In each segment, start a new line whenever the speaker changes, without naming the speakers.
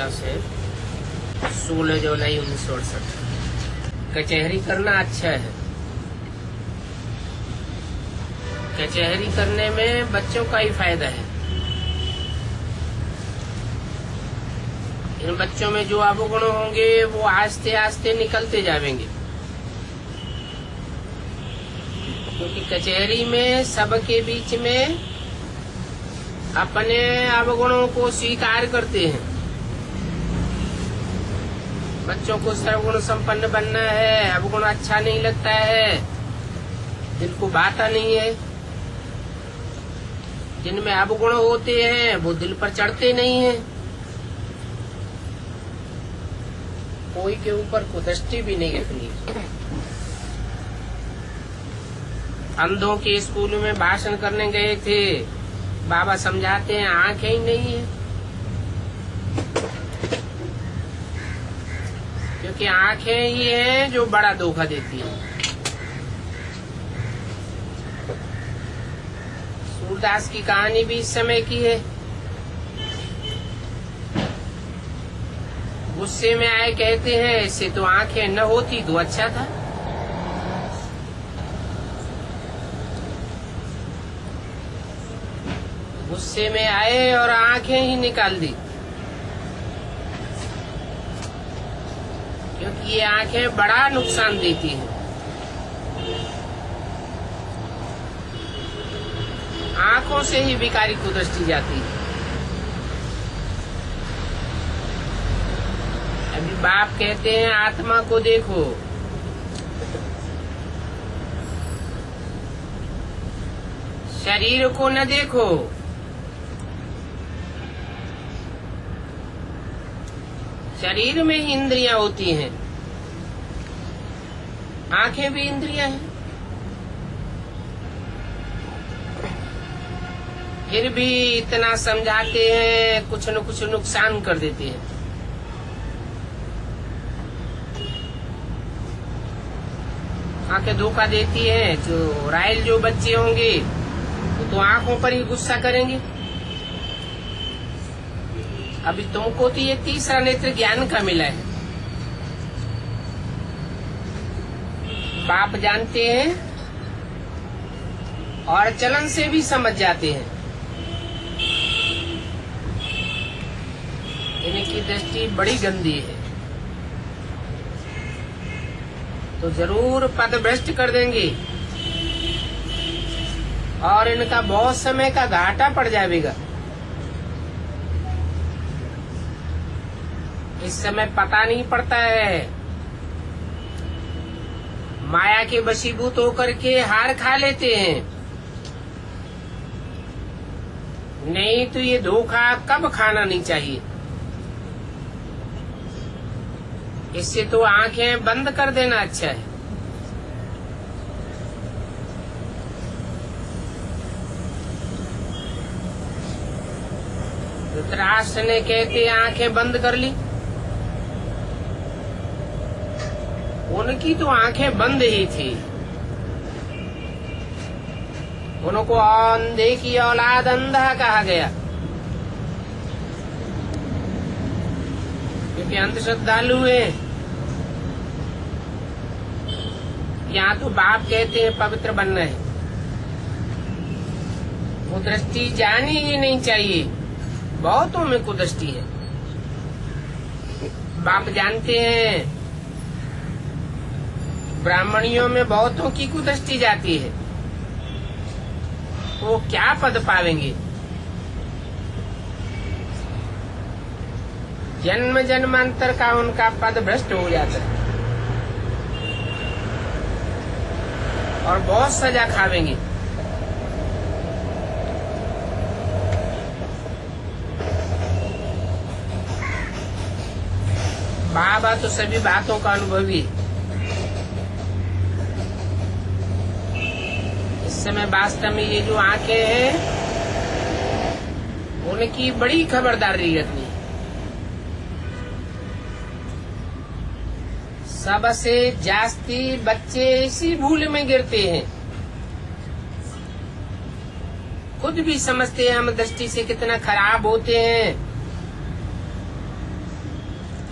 दिवस है 16 जुलाई 1968। कचहरी करना अच्छा है। कचहरी करने में बच्चों का ही फायदा है। इन बच्चों में जो अवगुण होंगे वो आस्ते आस्ते निकलते जाएंगे, क्योंकि कचहरी में सबके बीच में अपने अवगुणों को स्वीकार करते हैं। बच्चों को सर्वगुण संपन्न बनना है, अवगुण अच्छा नहीं लगता है, दिल को भाता नहीं है। जिनमें अवगुण होते हैं वो दिल पर चढ़ते नहीं हैं। कोई के ऊपर कुदृष्टि भी नहीं रखनी। अंधों के स्कूल में भाषण करने गए थे, बाबा समझाते हैं आंखें ही नहीं है, क्योंकि आंखें ही हैं जो बड़ा धोखा देती हैं। सूरदास की कहानी भी इस समय की है। गुस्से में आए कहते हैं इससे तो आंखें न होती तो अच्छा था। गुस्से में आए और आंखें ही निकाल दी, क्योंकि ये आंखें बड़ा नुकसान देती हैं। आंखों से ही विकारी कुदृष्टि जाती है। अभी बाप कहते हैं आत्मा को देखो, शरीर को न देखो। शरीर में ही इंद्रियां होती हैं, आंखें भी इंद्रियां हैं। फिर भी इतना समझाते हैं, कुछ न कुछ नुकसान कर देते हैं। आंखें धोखा देती हैं। जो राइल जो बच्चे होंगे वो तो आंखों पर ही गुस्सा करेंगे। अभी तुमको तो ये तीसरा नेत्र ज्ञान का मिला है। बाप जानते हैं और चलन से भी समझ जाते हैं। इनकी दृष्टि बड़ी गंदी है, तो जरूर पद भ्रष्ट कर देंगे और इनका बहुत समय का घाटा पड़ जाएगा। इस समय पता नहीं पड़ता है, माया के वशीभूत होकर के हार खा लेते हैं। नहीं तो ये धोखा कब खाना नहीं चाहिए। इससे तो आंखें बंद कर देना अच्छा है। धृतराष्ट्र ने कहते आंखें बंद कर ली। उनकी तो आंखें बंद ही थी। उनको अंधे की औलाद अंधा कहा गया, क्योंकि अंध श्रद्धालु है। यहाँ तो बाप कहते हैं पवित्र बनना है, वो दृष्टि जानी ही नहीं चाहिए। बहुतों में कुदृष्टि है। बाप जानते हैं ब्राह्मणियों में बहुतों की कुदृष्टि जाती है। वो क्या पद पावेंगे। जन्म जन्मांतर का उनका पद भ्रष्ट हो जाता है और बहुत सजा खावेंगे। बाबा तो सभी बातों का अनुभवी। इस समय वास्तव में ये जो आंखें हैं उनकी बड़ी खबरदारी रखनी है। सबसे जास्ती बच्चे इसी भूल में गिरते हैं। खुद भी समझते हैं हम दृष्टि से कितना खराब होते हैं,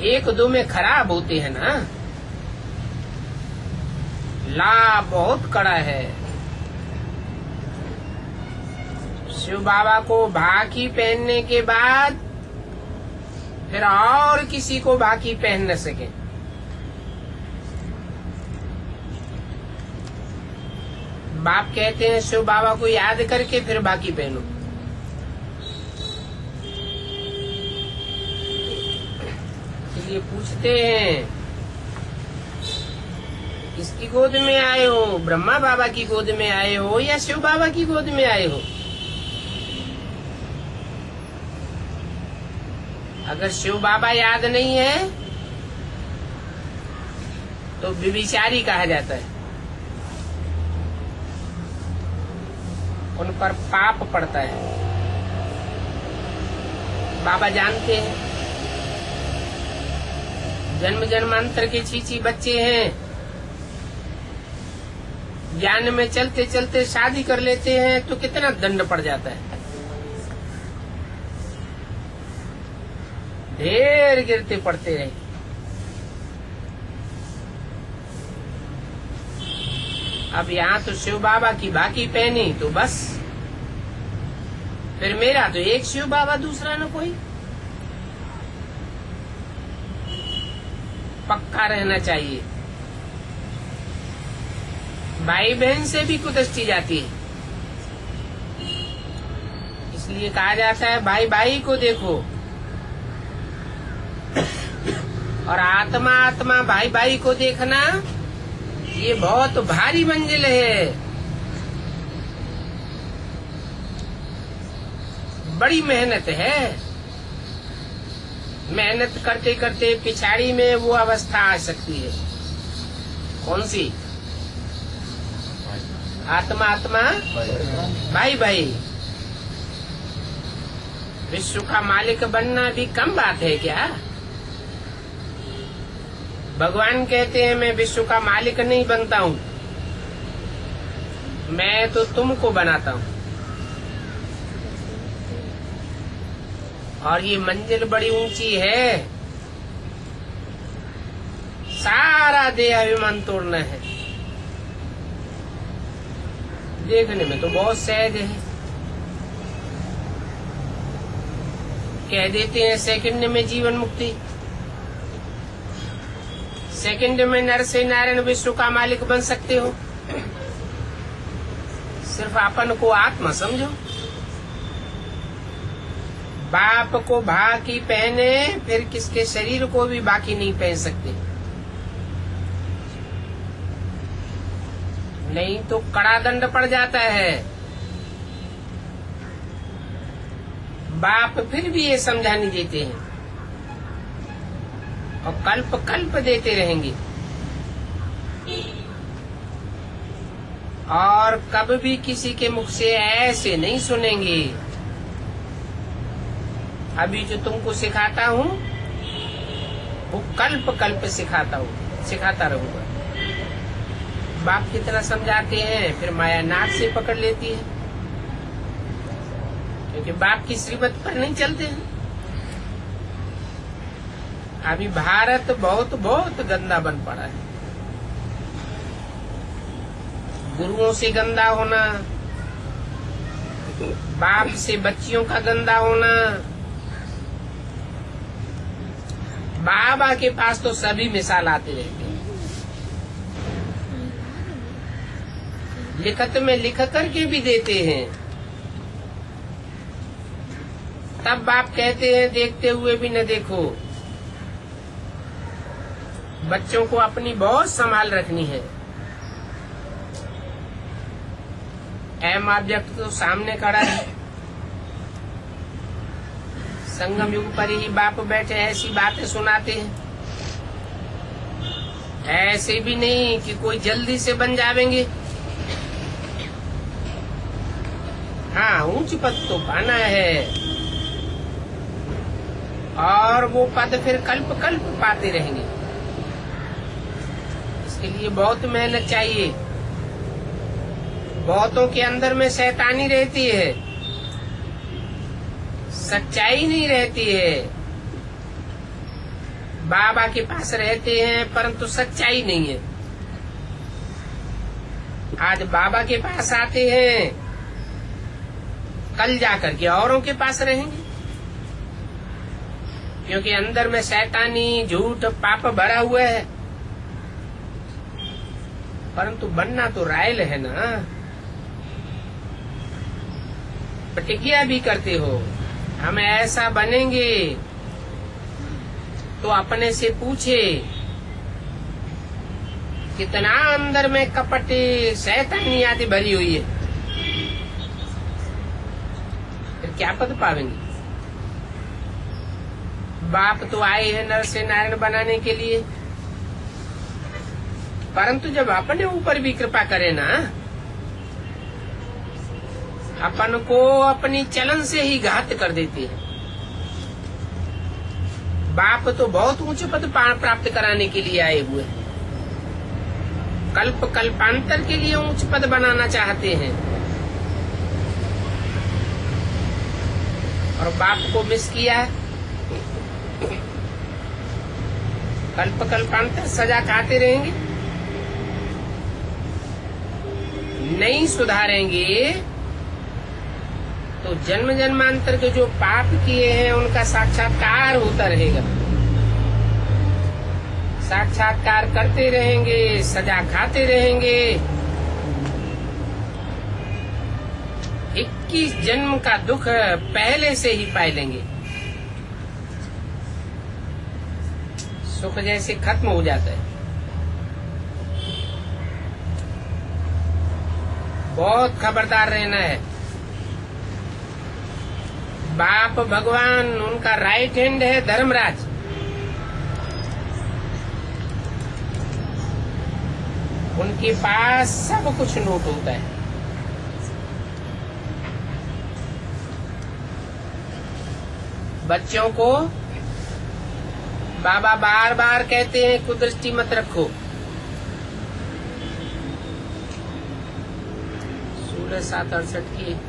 एक दो में खराब होते हैं ना। लाभ बहुत कड़ा है। शिव बाबा को भाकी पहनने के बाद फिर और किसी को भाकी पहन न सके। बाप कहते हैं शिव बाबा को याद करके फिर बाकी पहनो। इसलिए पूछते हैं, किसकी गोद में आए हो? ब्रह्मा बाबा की गोद में आए हो या शिव बाबा की गोद में आए हो? अगर शिव बाबा याद नहीं है तो व्यभिचारी कहा जाता है। उन पर पाप पड़ता है। बाबा जानते हैं जन्म जन्मांतर के छीछी बच्चे हैं, ज्ञान में चलते चलते शादी कर लेते हैं तो कितना दंड पड़ जाता है। ढेर गिरते पड़ते रहे। अब यहाँ तो शिव बाबा की बाकी पहनी तो बस, फिर मेरा तो एक शिव बाबा दूसरा न कोई। पक्का रहना चाहिए। भाई बहन से भी कुदस्ती जाती है। इसलिए कहा जाता है भाई भाई को देखो और आत्मा आत्मा भाई भाई को देखना, ये बहुत भारी मंजिल है। बड़ी मेहनत है। मेहनत करते करते पिछाड़ी में वो अवस्था आ सकती है। कौन सी? आत्मा आत्मा भाई भाई। विश्व का मालिक बनना भी कम बात है क्या? भगवान कहते हैं मैं विश्व का मालिक नहीं बनता हूँ, मैं तो तुमको बनाता हूँ। और ये मंजिल बड़ी ऊंची है। सारा देह अभिमान तोड़ना है। देखने में तो बहुत सहज है। कह देते हैं सेकंड में जीवन मुक्ति, सेकंड में नर से नारायण विश्व का मालिक बन सकते हो। सिर्फ अपन को आत्मा समझो। बाप को बाकी पहने फिर किसके शरीर को भी बाकी नहीं पहन सकते, नहीं तो कड़ा दंड पड़ जाता है। बाप फिर भी ये समझा नहीं देते हैं और कल्प कल्प देते रहेंगे। और कब भी किसी के मुख से ऐसे नहीं सुनेंगे। अभी जो तुमको सिखाता हूँ वो कल्प कल्प सिखाता रहूंगा। बाप की तरह समझाते हैं, फिर माया नाक से पकड़ लेती है, क्योंकि बाप की श्रीमत पर नहीं चलते हैं। अभी भारत बहुत बहुत गंदा बन पड़ा है। गुरुओं से गंदा होना, बाप से बच्चियों का गंदा होना। बाबा के पास तो सभी मिसाल आते रहते हैं। लिखत में लिख करके भी देते हैं। तब बाप कहते हैं देखते हुए भी न देखो। बच्चों को अपनी बहुत संभाल रखनी है। अहम ऑब्जेक्ट तो सामने खड़ा है। संगम युग पर ही बाप बैठे ऐसी बातें सुनाते हैं। ऐसे भी नहीं कि कोई जल्दी से बन जावेंगे। हाँ, ऊंच पद तो पाना है और वो पद फिर कल्प कल्प पाते रहेंगे। इसके लिए बहुत मेहनत चाहिए। बहुतों के अंदर में शैतानी रहती है, सच्चाई नहीं रहती है। बाबा के पास रहते हैं परंतु सच्चाई नहीं है। आज बाबा के पास आते हैं, कल जाकर के औरों के पास रहेंगे, क्योंकि अंदर में शैतानी झूठ पाप भरा हुआ है। परंतु बनना तो रायल है ना, प्रतिज्ञा भी करते हो हम ऐसा बनेंगे, तो अपने से पूछे कितना अंदर में कपट शैतानी आदि भरी हुई है, फिर क्या पद पावेंगे। बाप तो आए हैं नर से नारायण बनाने के लिए, परंतु जब अपने ऊपर भी कृपा करे ना, अपन को अपनी चलन से ही घात कर देती है। बाप तो बहुत ऊंचे पद प्राप्त कराने के लिए आए हुए हैं, कल्प कल्पांतर के लिए ऊंच पद बनाना चाहते हैं, और बाप को मिस किया। कल्प कल्पांतर सजा खाते रहेंगे, नहीं सुधारेंगे तो जन्म जन्मांतर के जो पाप किए हैं उनका साक्षात्कार होता रहेगा। साक्षात्कार करते रहेंगे, सजा खाते रहेंगे। 21 जन्म का दुख पहले से ही पाए लेंगे, सुख जैसे खत्म हो जाता है। बहुत खबरदार रहना है। बाप भगवान उनका राइट हैंड है धर्मराज, उनके पास सब कुछ नोट होता है। बच्चों को बाबा बार बार कहते हैं कुदृष्टि मत रखो। 16/7/68 की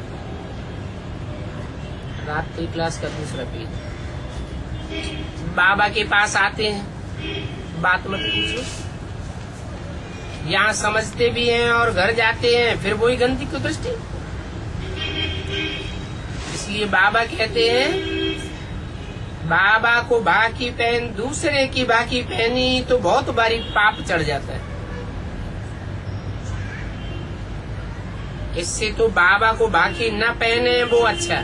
रात्रि क्लास का दूसरा पेज। बाबा के पास आते हैं, बात मत पूछो, यहाँ समझते भी हैं और घर जाते हैं फिर वही गंदी कुदृष्टि। इसलिए बाबा कहते हैं बाबा को बाकी पहन, दूसरे की बाकी पहनी तो बहुत बारी पाप चढ़ जाता है। इससे तो बाबा को बाकी न पहने वो अच्छा।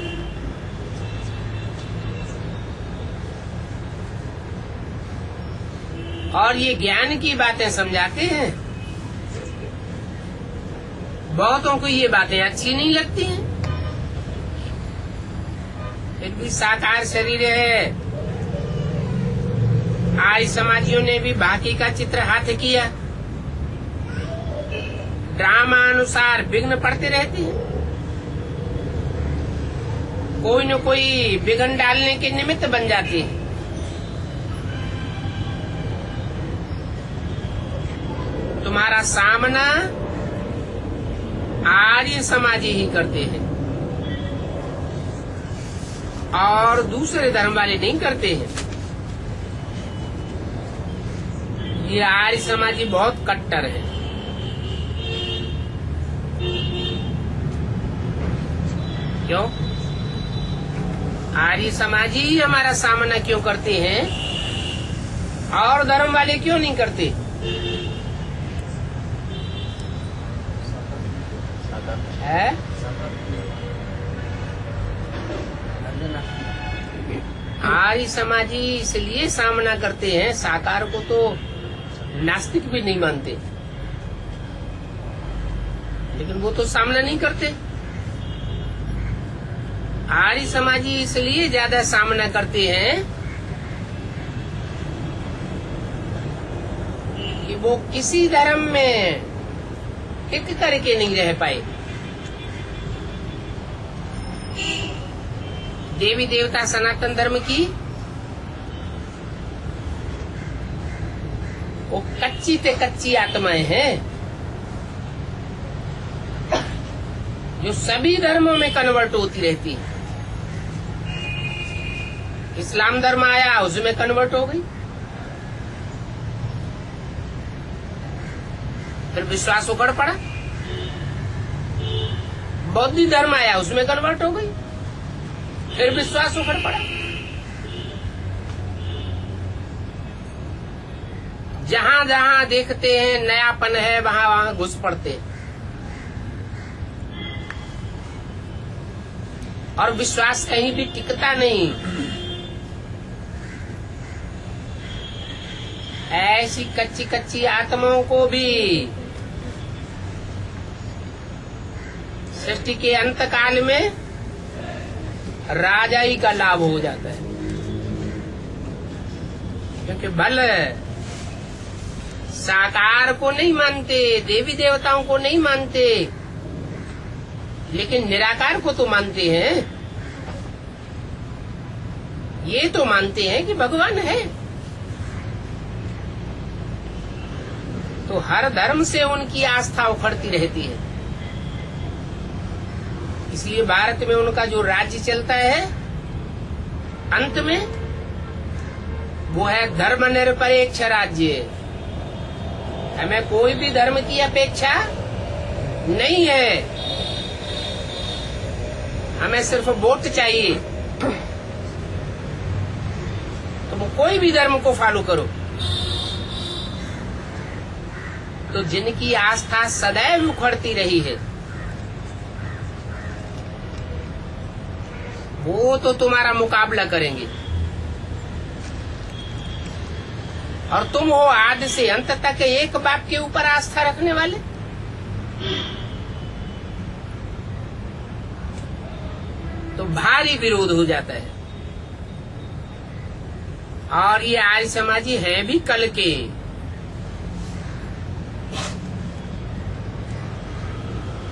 और ये ज्ञान की बातें समझाते हैं, बहुतों को ये बातें अच्छी नहीं लगती हैं, फिर भी साकार शरीर है। आर्य समाजियों ने भी बाकी का चित्र हाथ किया, ड्रामा अनुसार विघ्न पड़ते रहते हैं, कोई न कोई विघ्न डालने के निमित्त बन जाती है। तुम्हारा सामना आर्य समाजी ही करते हैं और दूसरे धर्म वाले नहीं करते हैं। ये आर्य समाजी बहुत कट्टर है। क्यों? आर्य समाजी ही हमारा सामना क्यों करते हैं और धर्म वाले क्यों नहीं करते? है? आर्य समाजी इसलिए सामना करते हैं, साकार को तो नास्तिक भी नहीं मानते, लेकिन वो तो सामना नहीं करते। आर्य समाजी इसलिए ज्यादा सामना करते हैं कि वो किसी धर्म में टिक करके नहीं रह पाए। देवी देवता सनातन धर्म की वो कच्ची ते कच्ची आत्माएं हैं जो सभी धर्मों में कन्वर्ट होती रहती है। इस्लाम धर्म आया, उसमें कन्वर्ट हो गई, फिर विश्वास उखड़ पड़ा। बौद्ध धर्म आया, उसमें कन्वर्ट हो गई, फिर विश्वास उखड़ पड़ा। जहां जहां देखते हैं नयापन है, वहां वहां घुस पड़ते हैं और विश्वास कहीं भी टिकता नहीं। ऐसी कच्ची कच्ची आत्माओं को भी सृष्टि के अंत काल में राजाई का लाभ हो जाता है, क्योंकि बल साकार को नहीं मानते, देवी देवताओं को नहीं मानते, लेकिन निराकार को तो मानते हैं। ये तो मानते हैं कि भगवान है। तो हर धर्म से उनकी आस्था उखड़ती रहती है। इसलिए भारत में उनका जो राज्य चलता है अंत में, वो है धर्मनिरपेक्ष राज्य। हमें कोई भी धर्म की अपेक्षा नहीं है, हमें सिर्फ वोट चाहिए। तो वो कोई भी धर्म को फॉलो करो। तो जिनकी आस्था सदैव उखड़ती रही है, वो तो तुम्हारा मुकाबला करेंगे। और तुम हो आदि से अंत तक एक बाप के ऊपर आस्था रखने वाले। तो भारी विरोध हो जाता है। और ये आर्य समाजी हैं भी कल के।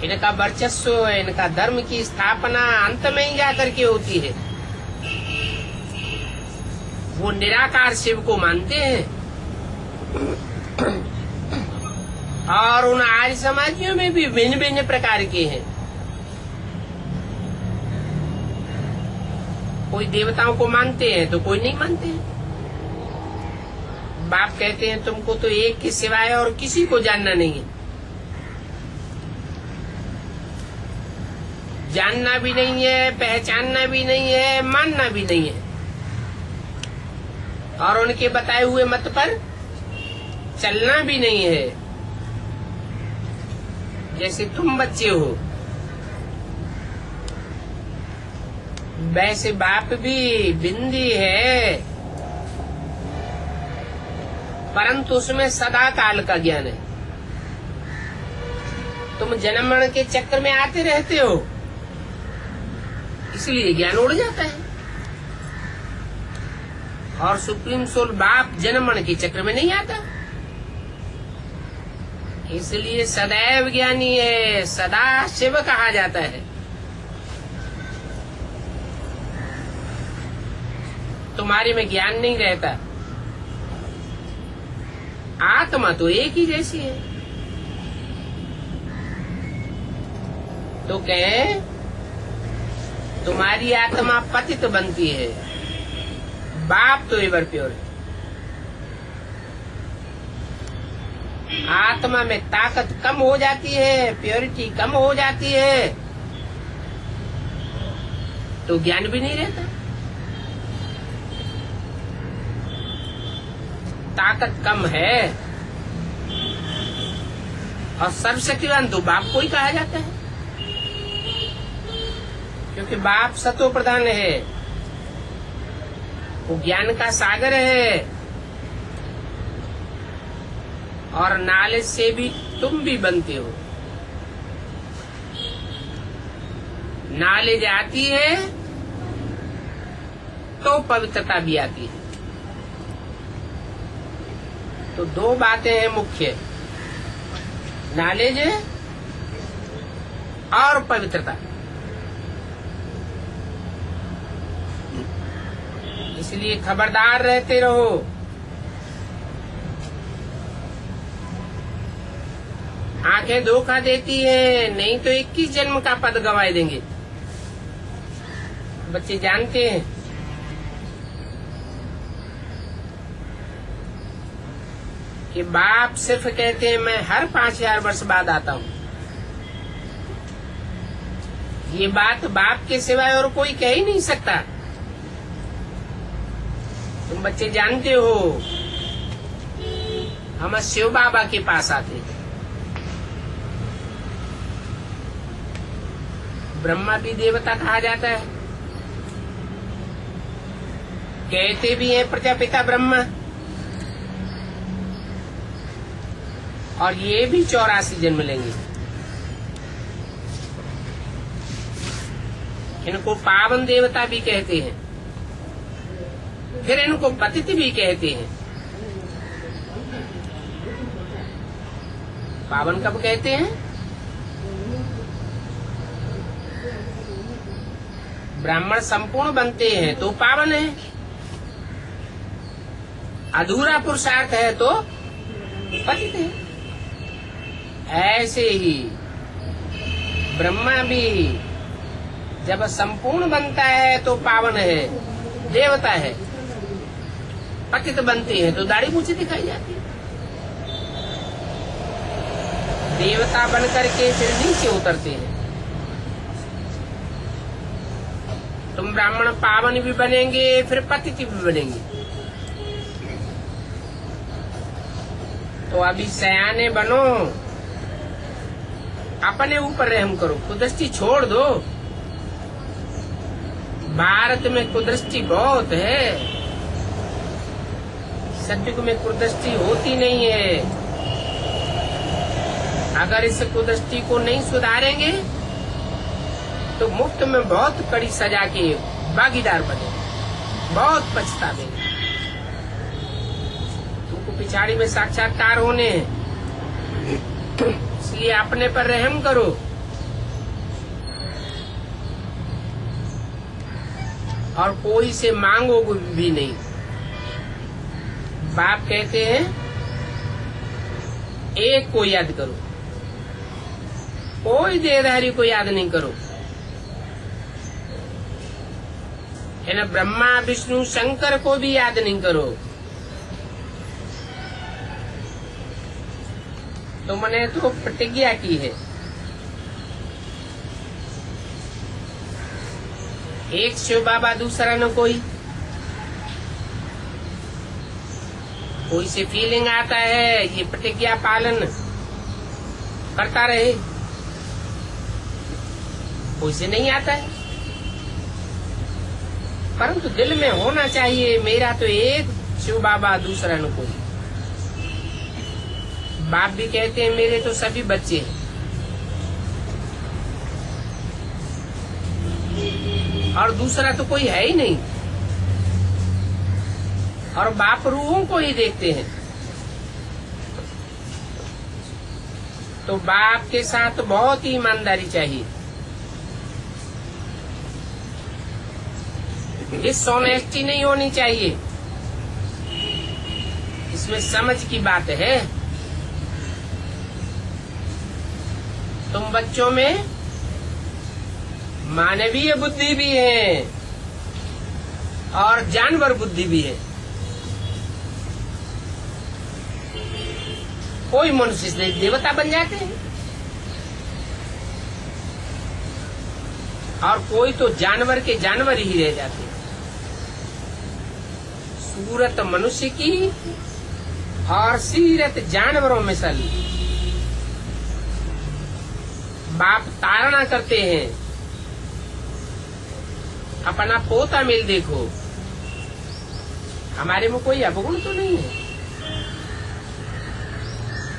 इनका वर्चस्व, इनका धर्म की स्थापना अंत में ही जाकर के होती है। वो निराकार शिव को मानते हैं। और उन आर्य समाजियों में भी भिन्न भिन्न प्रकार के हैं। कोई देवताओं को मानते हैं तो कोई नहीं मानते हैं। बाप कहते हैं तुमको तो एक के सिवाय और किसी को जानना नहीं है। जानना भी नहीं है, पहचानना भी नहीं है, मानना भी नहीं है। और उनके बताए हुए मत पर चलना भी नहीं है। जैसे तुम बच्चे हो, वैसे बाप भी बिंदी है, परंतु उसमें सदा काल का ज्ञान है। तुम जन्म मरण के चक्कर में आते रहते हो, इसलिए ज्ञान उड़ जाता है। और सुप्रीम सोल बाप जन्म मरण के चक्र में नहीं आता, इसलिए सदैव ज्ञानी है, सदा शिव कहा जाता है। तुम्हारे में ज्ञान नहीं रहता। आत्मा तो एक ही जैसी है। तो कहे तुम्हारी आत्मा पतित बनती है, बाप तो एवर प्योर है। आत्मा में ताकत कम हो जाती है, प्योरिटी कम हो जाती है, तो ज्ञान भी नहीं रहता। ताकत कम है और सर्वशक्तिवान तो बाप को ही कहा जाता है, क्योंकि बाप सतो प्रधान है, वो ज्ञान का सागर है। और नॉलेज से भी तुम भी बनते हो। नॉलेज आती है तो पवित्रता भी आती है। तो दो बातें हैं मुख्य, नॉलेज और पवित्रता। इसलिए खबरदार रहते रहो। आंखें धोखा देती है, नहीं तो 21 जन्म का पद गंवा देंगे। बच्चे जानते हैं। कि बाप सिर्फ कहते हैं मैं हर 5000 वर्ष बाद आता हूँ। ये बात बाप के सिवाय और कोई कह ही नहीं सकता। तुम बच्चे जानते हो, हम शिव बाबा के पास आते हैं। ब्रह्मा भी देवता कहा जाता है, कहते भी हैं प्रजापिता ब्रह्मा, और ये भी 84 जन्म लेंगे। इनको पावन देवता भी कहते हैं, फिर इनको पतित भी कहते हैं। पावन कब कहते हैं? ब्राह्मण संपूर्ण बनते हैं तो पावन है, अधूरा पुरुषार्थ है तो पतित है। ऐसे ही ब्रह्मा भी जब संपूर्ण बनता है तो पावन है, देवता है। पतित बनते हैं तो दाढ़ी मूछें दिखाई जाती है। देवता बन करके फिर नीचे उतरते हैं। तुम ब्राह्मण पावन भी बनेंगे, फिर पतित भी बनेंगे। तो अभी सयाने बनो, अपने ऊपर रहम करो, कुदृष्टि छोड़ दो। भारत में कुदृष्टि बहुत है, सत्युग में कुदृष्टि होती नहीं है। अगर इस कुदृष्टि को नहीं सुधारेंगे तो मुफ्त में बहुत कड़ी सजा के भागीदार बने, बहुत पछतावेंगे। तुमको पिछाड़ी में साक्षात्कार होने हैं, इसलिए अपने पर रहम करो। और कोई से मांगो भी नहीं। बाप कहते हैं एक को याद करो, कोई देहधारी को याद नहीं करो। है ना, ब्रह्मा विष्णु शंकर को भी याद नहीं करो। तुमने तो प्रतिज्ञा की है, एक शिव बाबा दूसरा न कोई। कोई से फीलिंग आता है ये प्रतिज्ञा पालन करता रहे, कोई से नहीं आता है। परंतु दिल में होना चाहिए मेरा तो एक शिव बाबा दूसरा न कोई। बाप भी कहते हैं मेरे तो सभी बच्चे हैं, और दूसरा तो कोई है ही नहीं। और बाप रूहों को ही देखते हैं। तो बाप के साथ बहुत ही ईमानदारी चाहिए। डिसऑनेस्टी नहीं होनी चाहिए, इसमें समझ की बात है। तुम बच्चों में मानवीय बुद्धि भी है और जानवर बुद्धि भी है। कोई मनुष्य से देवता बन जाते हैं और कोई तो जानवर के जानवर ही रह जाते हैं। सूरत मनुष्य की और सीरत जानवरों में सली। बाप तारणा करते हैं, अपना पोता मेल देखो, हमारे में कोई अवगुण तो नहीं है,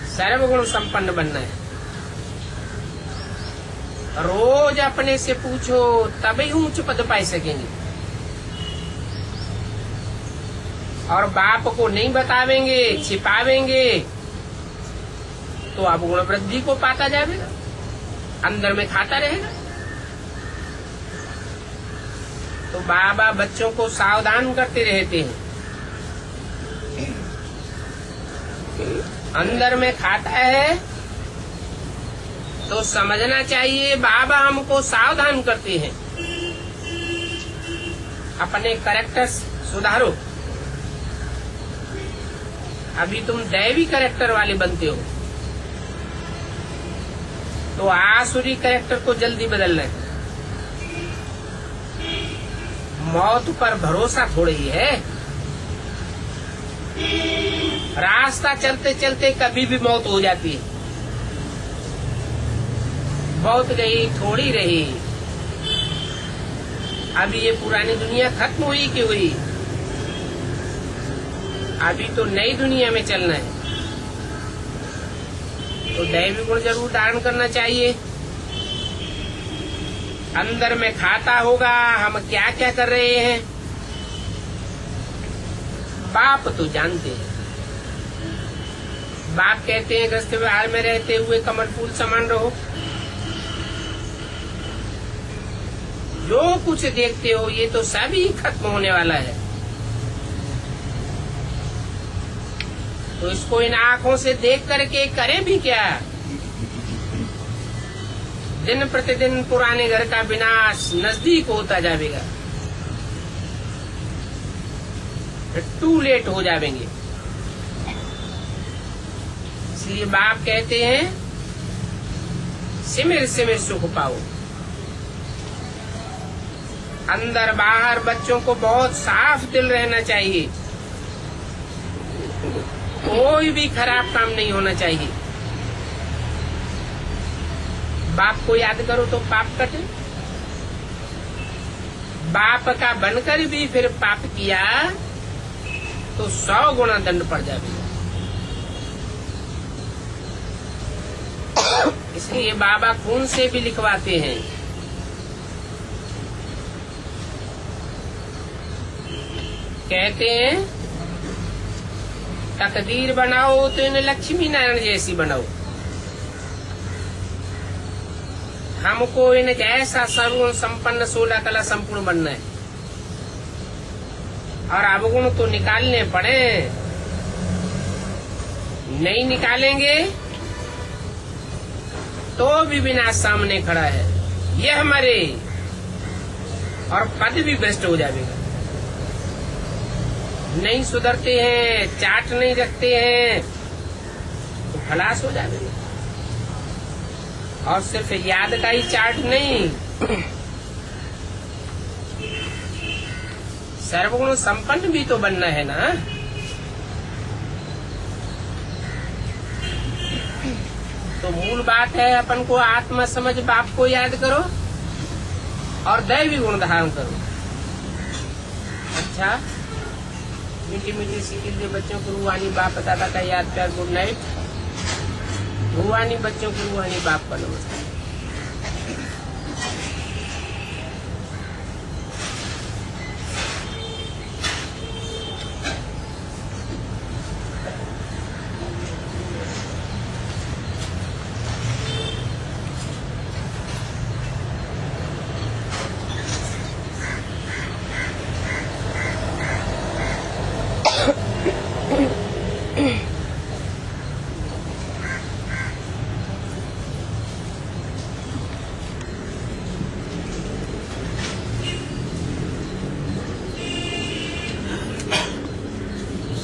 सर्वगुण संपन्न बनना है। रोज अपने से पूछो तभी ऊंच पद पाई सकेंगे। और बाप को नहीं बतावेंगे, छिपावेंगे तो अवगुण वृद्धि को पाता जाएगा, अंदर में खाता रहेगा। तो बाबा बच्चों को सावधान करते रहते हैं। अंदर में खाता है तो समझना चाहिए बाबा हमको सावधान करते हैं। अपने कैरेक्टर सुधारो। अभी तुम दैवी कैरेक्टर वाले बनते हो, तो आसुरी कैरेक्टर को जल्दी बदलना है। मौत पर भरोसा थोड़ी है। रास्ता चलते चलते कभी भी मौत हो जाती है। मौत गई थोड़ी रही। अभी ये पुरानी दुनिया खत्म हुई कि हुई? अभी तो नई दुनिया में चलना है, तो दैवी गुण जरूर धारण करना चाहिए। अंदर में खाता होगा हम क्या क्या कर रहे हैं, बाप तो जानते हैं। बाप कहते हैं ग्रस्त व्यवहार में रहते हुए कमल फूल समान रहो। जो कुछ देखते हो ये तो सभी खत्म होने वाला है, तो इसको इन आंखों से देख करके करें भी क्या? दिन प्रतिदिन पुराने घर का विनाश नजदीक होता जाएगा, टू लेट हो जाएंगे। इसलिए बाप कहते हैं सिमिर सिमिर सुख पाओ। अंदर बाहर बच्चों को बहुत साफ दिल रहना चाहिए। कोई भी खराब काम नहीं होना चाहिए। बाप को याद करो तो पाप कटे। बाप का बनकर भी फिर पाप किया तो 100 गुना दंड पड़ जाएगा। इसलिए बाबा खून से भी लिखवाते हैं। कहते हैं तकदीर बनाओ तो इन्हें लक्ष्मी नारायण जैसी बनाओ। हमको इन जैसा सर्वगुण संपन्न 16 कला संपूर्ण बनना है, और अवगुण तो निकालने पड़े। नहीं निकालेंगे तो भी विनाश सामने खड़ा है। ये हमारे और पद भी भ्रष्ट हो जाएगा। नहीं सुधरते हैं, चाट नहीं रखते हैं तो खलास हो जाएगा। और सिर्फ याद का ही चाट नहीं, सर्वगुण संपन्न भी तो बनना है ना। तो मूल बात है अपन को आत्मा समझ बाप को याद करो और दैवी गुण धारण करो। अच्छा, मीठी मीठी सीखी दे बच्चों को रूहानी बाप दादा का याद प्यार गुड नाइट। रूहानी बच्चों को रूहानी बाप का नमस्कार।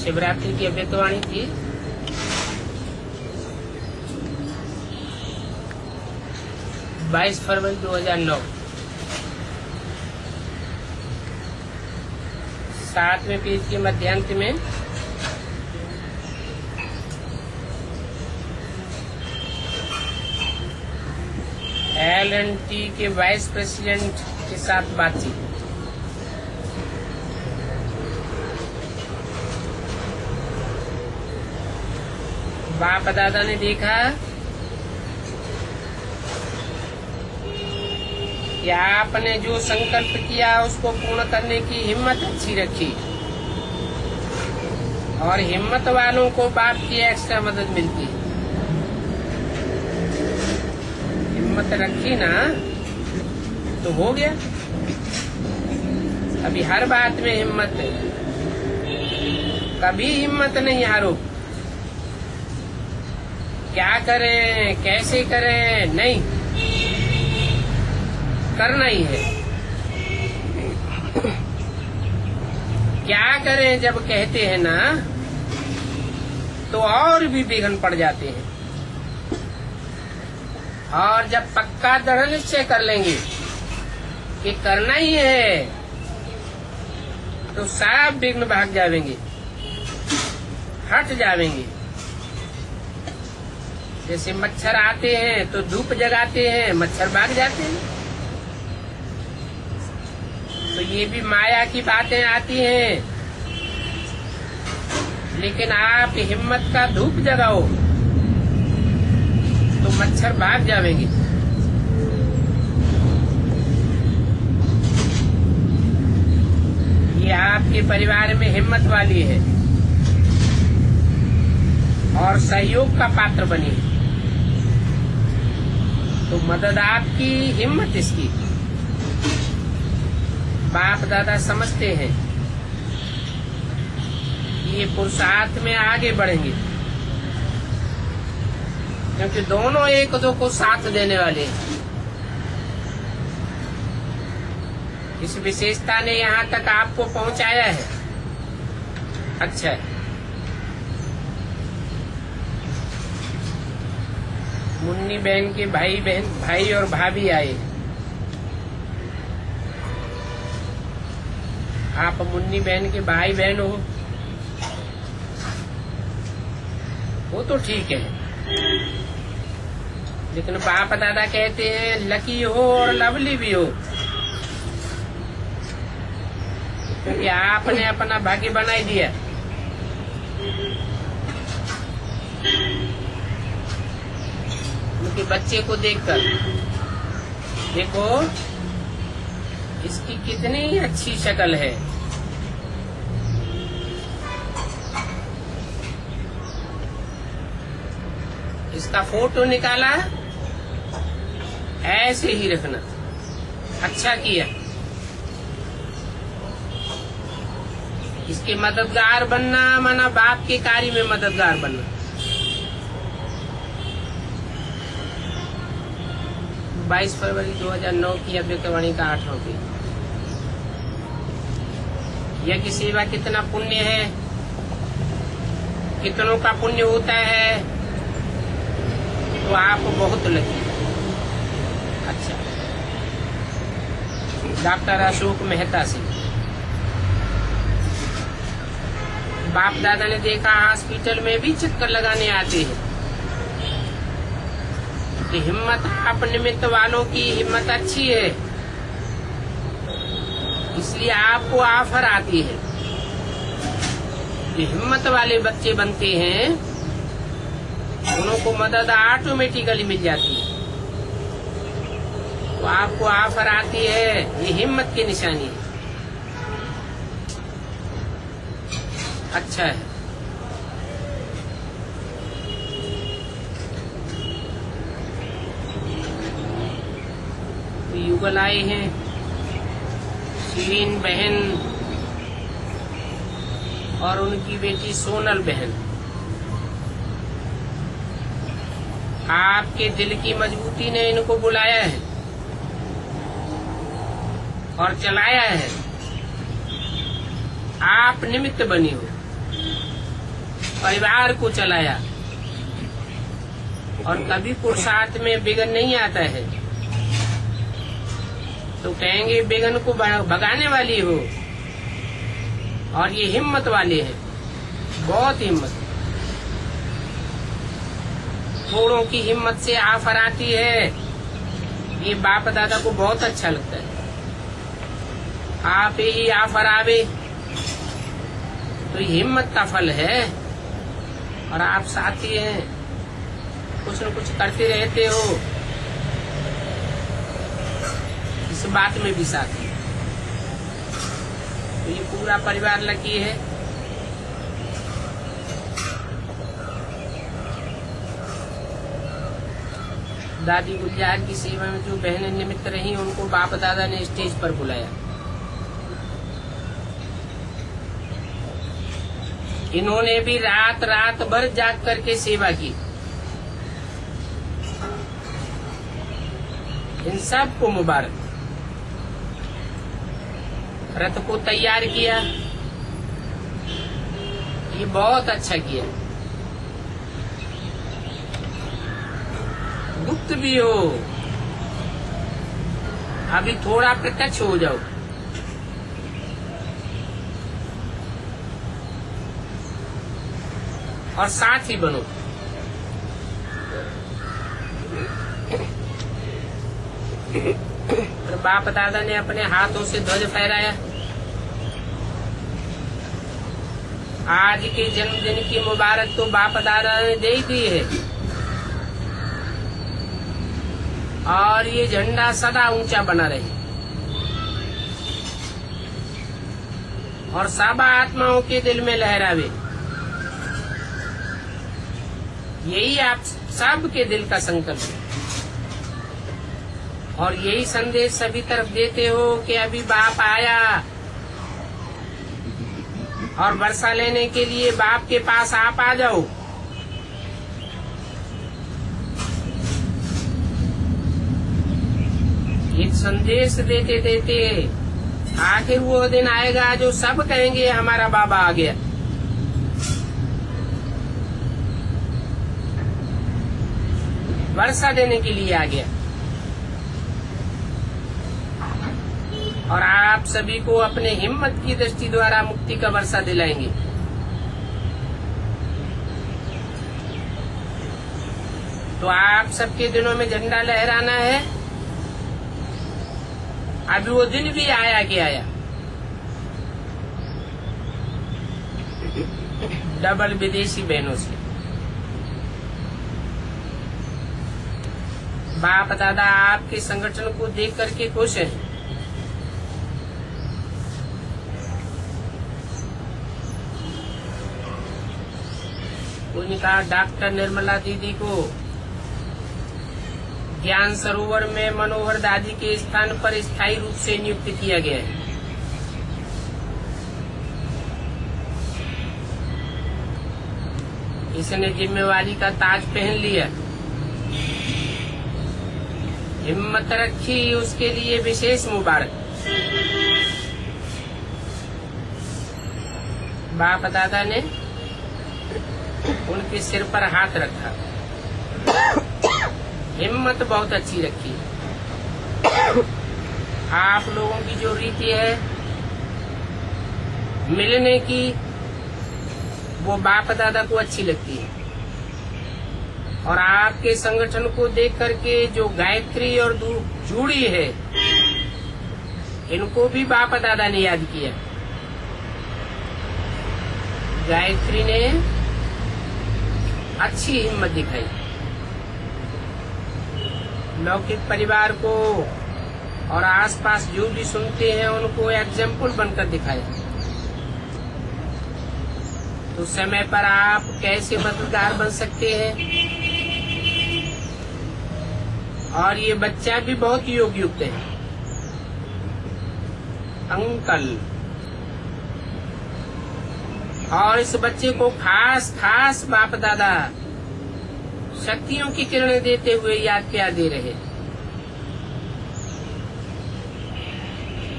शिवरात्रि की अव्यक्तवाणी थी। बाईस फरवरी 2009 7वें पेज के मध्यांत में L&T के वाइस प्रेसिडेंट के साथ बातचीत। बाप दादा ने देखा कि आपने जो संकल्प किया उसको पूर्ण करने की हिम्मत अच्छी रखी, और हिम्मत वालों को बाप की एक्स्ट्रा मदद मिलती। हिम्मत रखी ना तो हो गया। अभी हर बात में हिम्मत है, कभी हिम्मत नहीं हारो। क्या करें कैसे करें, नहीं, करना ही है। क्या करें जब कहते हैं ना तो और भी विघ्न पड़ जाते हैं। और जब पक्का दृढ़ निश्चय कर लेंगे कि करना ही है, तो सब विघ्न भाग जाएंगे, हट जाएंगे। जैसे मच्छर आते हैं तो धूप जगाते हैं, मच्छर भाग जाते हैं। तो ये भी माया की बातें आती हैं, लेकिन आप हिम्मत का धूप जगाओ तो मच्छर भाग जाएंगे। ये आपके परिवार में हिम्मत वाली है और सहयोग का पात्र बनी, तो मदद आपकी, हिम्मत इसकी। बाप दादा समझते हैं कि ये पुरुषार्थ में आगे बढ़ेंगे, क्योंकि दोनों एक दो को साथ देने वाले हैं। इस विशेषता ने यहाँ तक आपको पहुंचाया है। अच्छा है। मुन्नी बहन के भाई और भाभी आए। आप मुन्नी बहन के भाई बहन हो, वो तो ठीक है, लेकिन बाप दादा कहते हैं लकी हो और लवली भी हो, क्योंकि आपने अपना भाग्य बनाई दिया। उनके बच्चे को देखकर देखो इसकी कितनी अच्छी शक्ल है। इसका फोटो निकाला, ऐसे ही रखना। अच्छा किया। इसके मददगार बनना माना बाप के कार्य में मददगार बनना। 22 फरवरी 2009 की अव्यक्तवाणी का 8वां पेज। यह की सेवा कितना पुण्य है, कितनों का पुण्य होता है, तो आप बहुत लकी। अच्छा, डॉक्टर अशोक मेहता से बाप दादा ने देखा हॉस्पिटल में भी चक्कर लगाने आते हैं कि हिम्मत आप निमित्त वालों की हिम्मत अच्छी है, इसलिए आपको ऑफर आती है। जो हिम्मत वाले बच्चे बनते हैं उनको मदद ऑटोमेटिकली मिल जाती है। तो आपको ऑफर आती है, ये हिम्मत की निशानी है। अच्छा है। तो युगल आए हैं, शिरीन बहन और उनकी बेटी सोनल बहन। आपके दिल की मजबूती ने इनको बुलाया है और चलाया है। आप निमित्त बनी हो, परिवार को चलाया। और कभी पुरुषार्थ में विघ्न नहीं आता है तो कहेंगे विघ्न को भगाने वाली हो। और ये हिम्मत वाले हैं, बहुत हिम्मत। थोड़ों की हिम्मत से ऑफर आती है, ये बाप दादा को बहुत अच्छा लगता है। आप ही ऑफर आवे तो ये हिम्मत का फल है। और आप साथी हैं, कुछ न कुछ करते रहते हो, इस बात में भी साथी। तो ये पूरा परिवार लकी है। दादी गुलजार की सेवा में जो बहनें निमित्त रही उनको बाप दादा ने स्टेज पर बुलाया। इन्होंने भी रात रात भर जाग करके सेवा की। इन सबको मुबारक। रथ को तैयार किया, ये बहुत अच्छा किया। गुप्त भी हो, अभी थोड़ा प्रत्यक्ष हो जाओ। और साथ ही बनो। तो बाप दादा ने अपने हाथों से ध्वज फहराया। आज के जन्मदिन की मुबारक तो बाप दादा ने दे ही दी है, और ये झंडा सदा ऊंचा बना रहे और सब आत्माओं के दिल में लहरावे। यही आप सबके दिल का संकल्प है, और यही संदेश सभी तरफ देते हो कि अभी बाप आया, और वर्षा लेने के लिए बाप के पास आप आ जाओ। ये संदेश देते देते आखिर वो दिन आएगा जो सब कहेंगे हमारा बाबा आ गया। वर्षा देने के लिए आ गया, और आप सभी को अपने हिम्मत की दृष्टि द्वारा मुक्ति का वर्षा दिलाएंगे। तो आप सबके दिनों में झंडा लहराना है। अभी वो दिन भी आया कि आया, डबल विदेशी बहनों से। बाप दादा आपके संगठन को देख करके खुश हैं। उन्होंने कहा डॉक्टर निर्मला दीदी को ज्ञान सरोवर में मनोहर दादी के स्थान पर स्थायी रूप से नियुक्त किया गया है। इसने जिम्मेवारी का ताज पहन लिया, हिम्मत रखी, उसके लिए विशेष मुबारक। बाप दादा ने उनके सिर पर हाथ रखा। हिम्मत बहुत अच्छी रखी। आप लोगों की जो रीति है मिलने की, वो बाप दादा को अच्छी लगती है, और आपके संगठन को देख करके जो गायत्री और जूड़ी है, इनको भी बाप दादा ने याद किया। गायत्री ने अच्छी हिम्मत दिखाई, लौकिक परिवार को और आसपास जो भी सुनते हैं उनको एग्जाम्पल बनकर दिखाया। तो समय पर आप कैसे मददगार बन सकते हैं। और ये बच्चा भी बहुत योग्य युक्त है। अंकल, और इस बच्चे को खास खास बाप दादा शक्तियों की किरणें देते हुए याद प्यार दे रहे,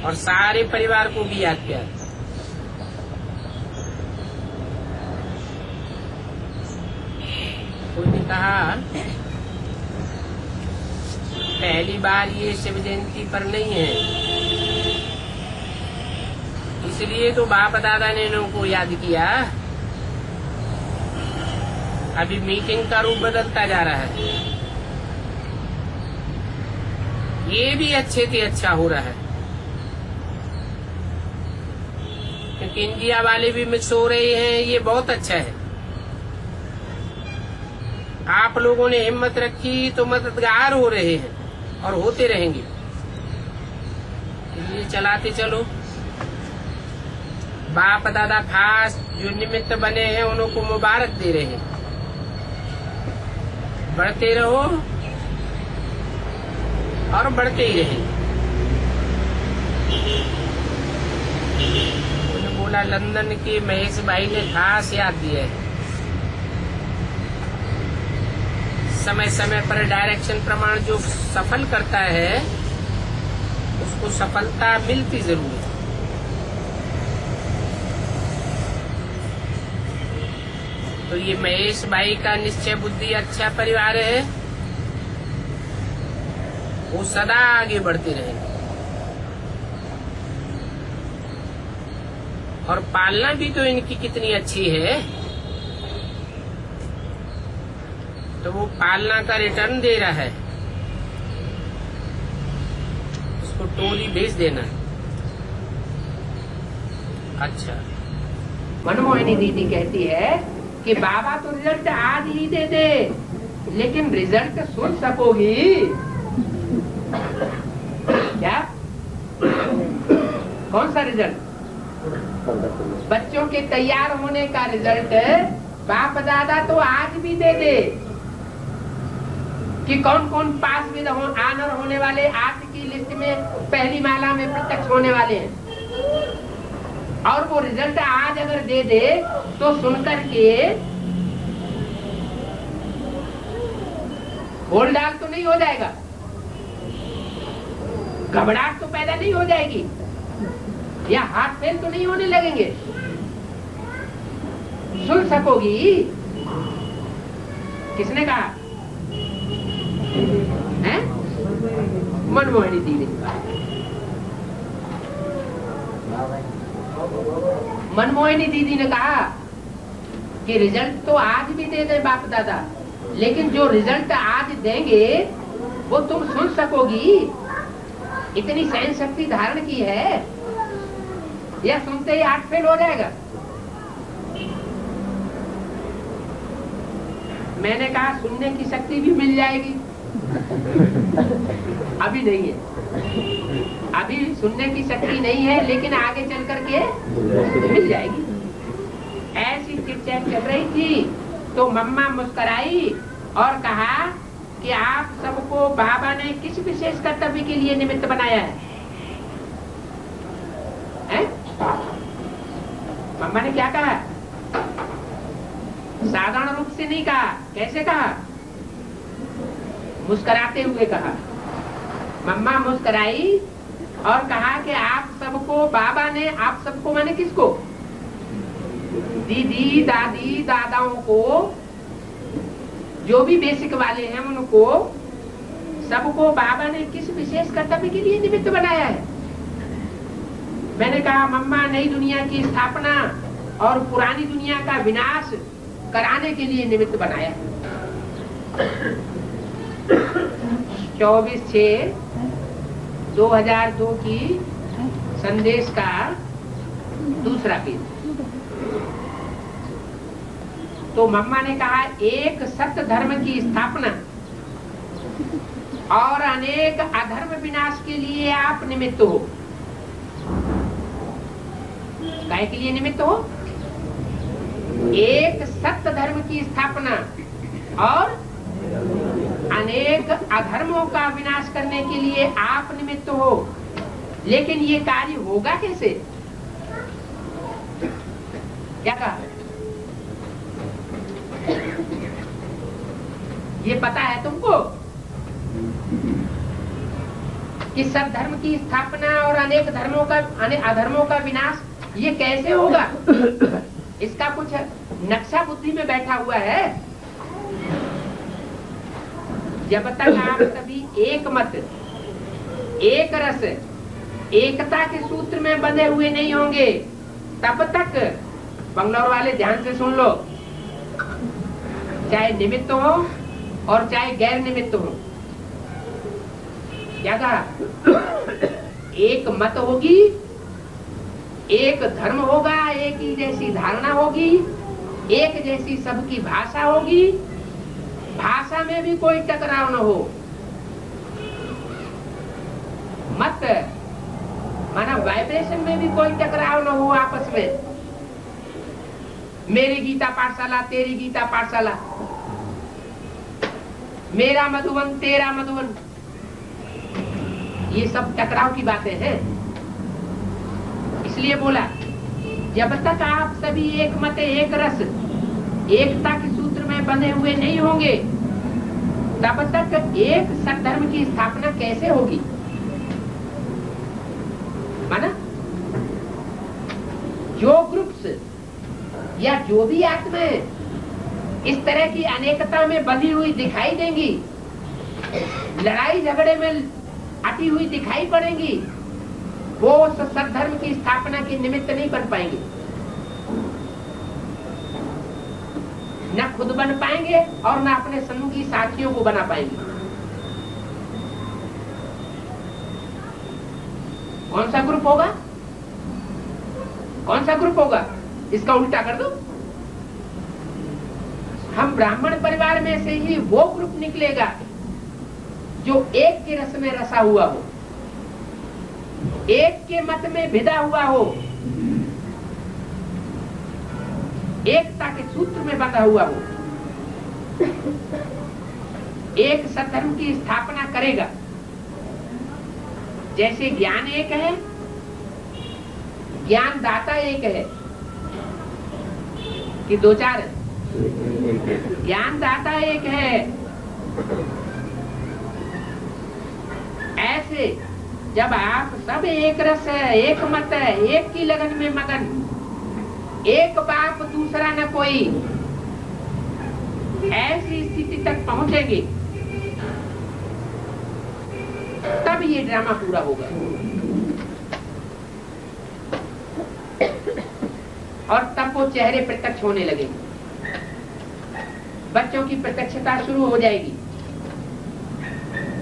और सारे परिवार को भी याद प्यार। उन्होंने कहा पहली बार ये शिव जयंती पर नहीं है, इसलिए तो बाप दादा ने इनको याद किया। अभी मीटिंग का रूप बदलता जा रहा है, ये भी अच्छे से अच्छा हो रहा है, क्योंकि इंडिया वाले भी मिक्स हो रहे हैं। ये बहुत अच्छा है। आप लोगों ने हिम्मत रखी तो मददगार हो रहे हैं और होते रहेंगे। इसलिए चलाते चलो। बाप दादा खास जो निमित्त बने हैं उनको मुबारक दे रहे हैं। बढ़ते रहो और बढ़ते ही रहेंगे। उन्होंने बोला लंदन के महेश भाई ने खास याद दिया है। समय समय पर डायरेक्शन प्रमाण जो सफल करता है उसको सफलता मिलती जरूर है। तो ये महेश भाई का निश्चय बुद्धि अच्छा परिवार है, वो सदा आगे बढ़ते रहेंगे। और पालना भी तो इनकी कितनी अच्छी है, तो वो पालना का रिटर्न दे रहा है, उसको टोली भेज देना। अच्छा,
मनमोहिनी दीदी कहती है कि बाबा तो रिजल्ट आज ही दे दे, लेकिन रिजल्ट सुन सकोगी क्या? कौन सा रिजल्ट? बच्चों के तैयार होने का रिजल्ट बाप दादा तो आज भी दे दे कि कौन कौन पास में आनर होने वाले, आज की लिस्ट में पहली माला में प्रत्यक्ष होने वाले हैं। और वो रिजल्ट आज अगर दे दे तो सुनकर के होल डाल तो नहीं हो जाएगा, घबराहट तो पैदा नहीं हो जाएगी, या हाथ फेल तो नहीं होने लगेंगे? सुन सकोगी? किसने कहा है? मनमोहिनी दीदी ने कहा। मनमोहिनी दीदी ने कहा कि रिजल्ट तो आज भी दे दे बाप दादा, लेकिन जो रिजल्ट आज देंगे वो तुम सुन सकोगी? इतनी सहन शक्ति धारण की है, या सुनते ही हार्ट फेल हो जाएगा? मैंने कहा सुनने की शक्ति भी मिल जाएगी, अभी नहीं है, अभी सुनने की शक्ति नहीं है, लेकिन आगे चल करके मिल जाएगी। ऐसी चिट-चैट चल रही थी तो मम्मा मुस्कुराई और कहा कि आप सबको बाबा ने किस विशेष कर्तव्य के लिए निमित्त बनाया है? मम्मा ने क्या कहा? साधारण रूप से नहीं कहा, कैसे कहा? मुस्कुराते हुए कहा। मम्मा मुस्कुराई और कहा कि आप सबको बाबा ने, आप सबको माने किसको? दीदी दादी दादाओं को, जो भी बेसिक वाले हैं उनको सबको बाबा ने किस विशेष कर्तव्य के लिए निमित्त बनाया है? मैंने कहा मम्मा नई दुनिया की स्थापना और पुरानी दुनिया का विनाश कराने के लिए निमित्त बनाया है। 24/6/2002 की संदेश का दूसरा पेज। तो मम्मा ने कहा एक सत्य धर्म की स्थापना और अनेक अधर्म विनाश के लिए आप निमित्त हो। काय के लिए निमित्त हो? एक सत्य धर्म की स्थापना और अनेक अधर्मों का विनाश करने के लिए आप निमित्त हो। लेकिन ये कार्य होगा कैसे? क्या कहा? ये पता है तुमको कि सब धर्म की स्थापना और अनेक धर्मों का, अधर्मों का विनाश ये कैसे होगा? इसका कुछ नक्शा बुद्धि में बैठा हुआ है। जब तक आप सभी एक मत, एक रस, एकता के सूत्र में बंधे हुए नहीं होंगे, तब तक, बंगलौर वाले ध्यान से सुन लो, चाहे निमित्त हो और चाहे गैर निमित्त हो, क्या कहा? एक मत होगी, एक धर्म होगा, एक ही जैसी धारणा होगी, एक जैसी सबकी भाषा होगी, भाषा में भी कोई टकराव न हो। मत माना वाइब्रेशन में भी कोई टकराव न हो आपस में। मेरी गीता पाठशाला, तेरी गीता पाठशाला, मेरा मधुबन, तेरा मधुबन, ये सब टकराव की बातें हैं। इसलिए बोला जब तक आप सभी एक मत, एक रस, एकता के सूत्र में बंधे हुए नहीं होंगे, तब तक एक सत्धर्म की स्थापना कैसे होगी? माना जो ग्रुप्स या जो भी आत्माएं इस तरह की अनेकता में बंधी हुई दिखाई देंगी, लड़ाई झगड़े में अटी हुई दिखाई पड़ेंगी, वो उस सद्धर्म की स्थापना के निमित्त नहीं बन पाएंगे, न खुद बन पाएंगे और न अपने संगी साथियों को बना पाएंगे। कौन सा ग्रुप होगा? कौन सा ग्रुप होगा? इसका उल्टा कर दो। हम ब्राह्मण परिवार में से ही वो ग्रुप निकलेगा जो एक के रस में रसा हुआ हो, एक के मत में भिदा हुआ हो, एकता के सूत्र में बंधा हुआ हो, एक सद्धर्म की स्थापना करेगा। जैसे ज्ञान एक है, ज्ञान दाता एक है कि दो चार है? ज्ञान दाता एक है। ऐसे जब आप सब एक रस है, एक मत है, एक की लगन में मगन, एक बाप दूसरा न कोई, ऐसी स्थिति तक पहुंचेंगे तब ये ड्रामा पूरा होगा। और तब वो चेहरे प्रत्यक्ष होने लगेंगे, बच्चों की प्रत्यक्षता शुरू हो जाएगी।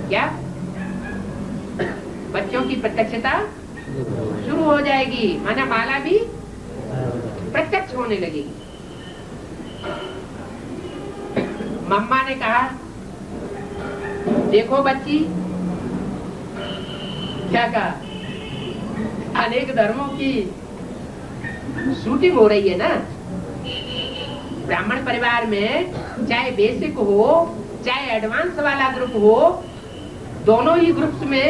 क्या? बच्चों की प्रत्यक्षता शुरू हो जाएगी, माना माला भी प्रत्यक्ष होने लगेगी। मम्मा ने कहा, देखो बच्ची, क्या कहा, अनेक धर्मों की शूटिंग हो रही है ना ब्राह्मण परिवार में, चाहे बेसिक हो चाहे एडवांस वाला ग्रुप हो, दोनों ही ग्रुप्स में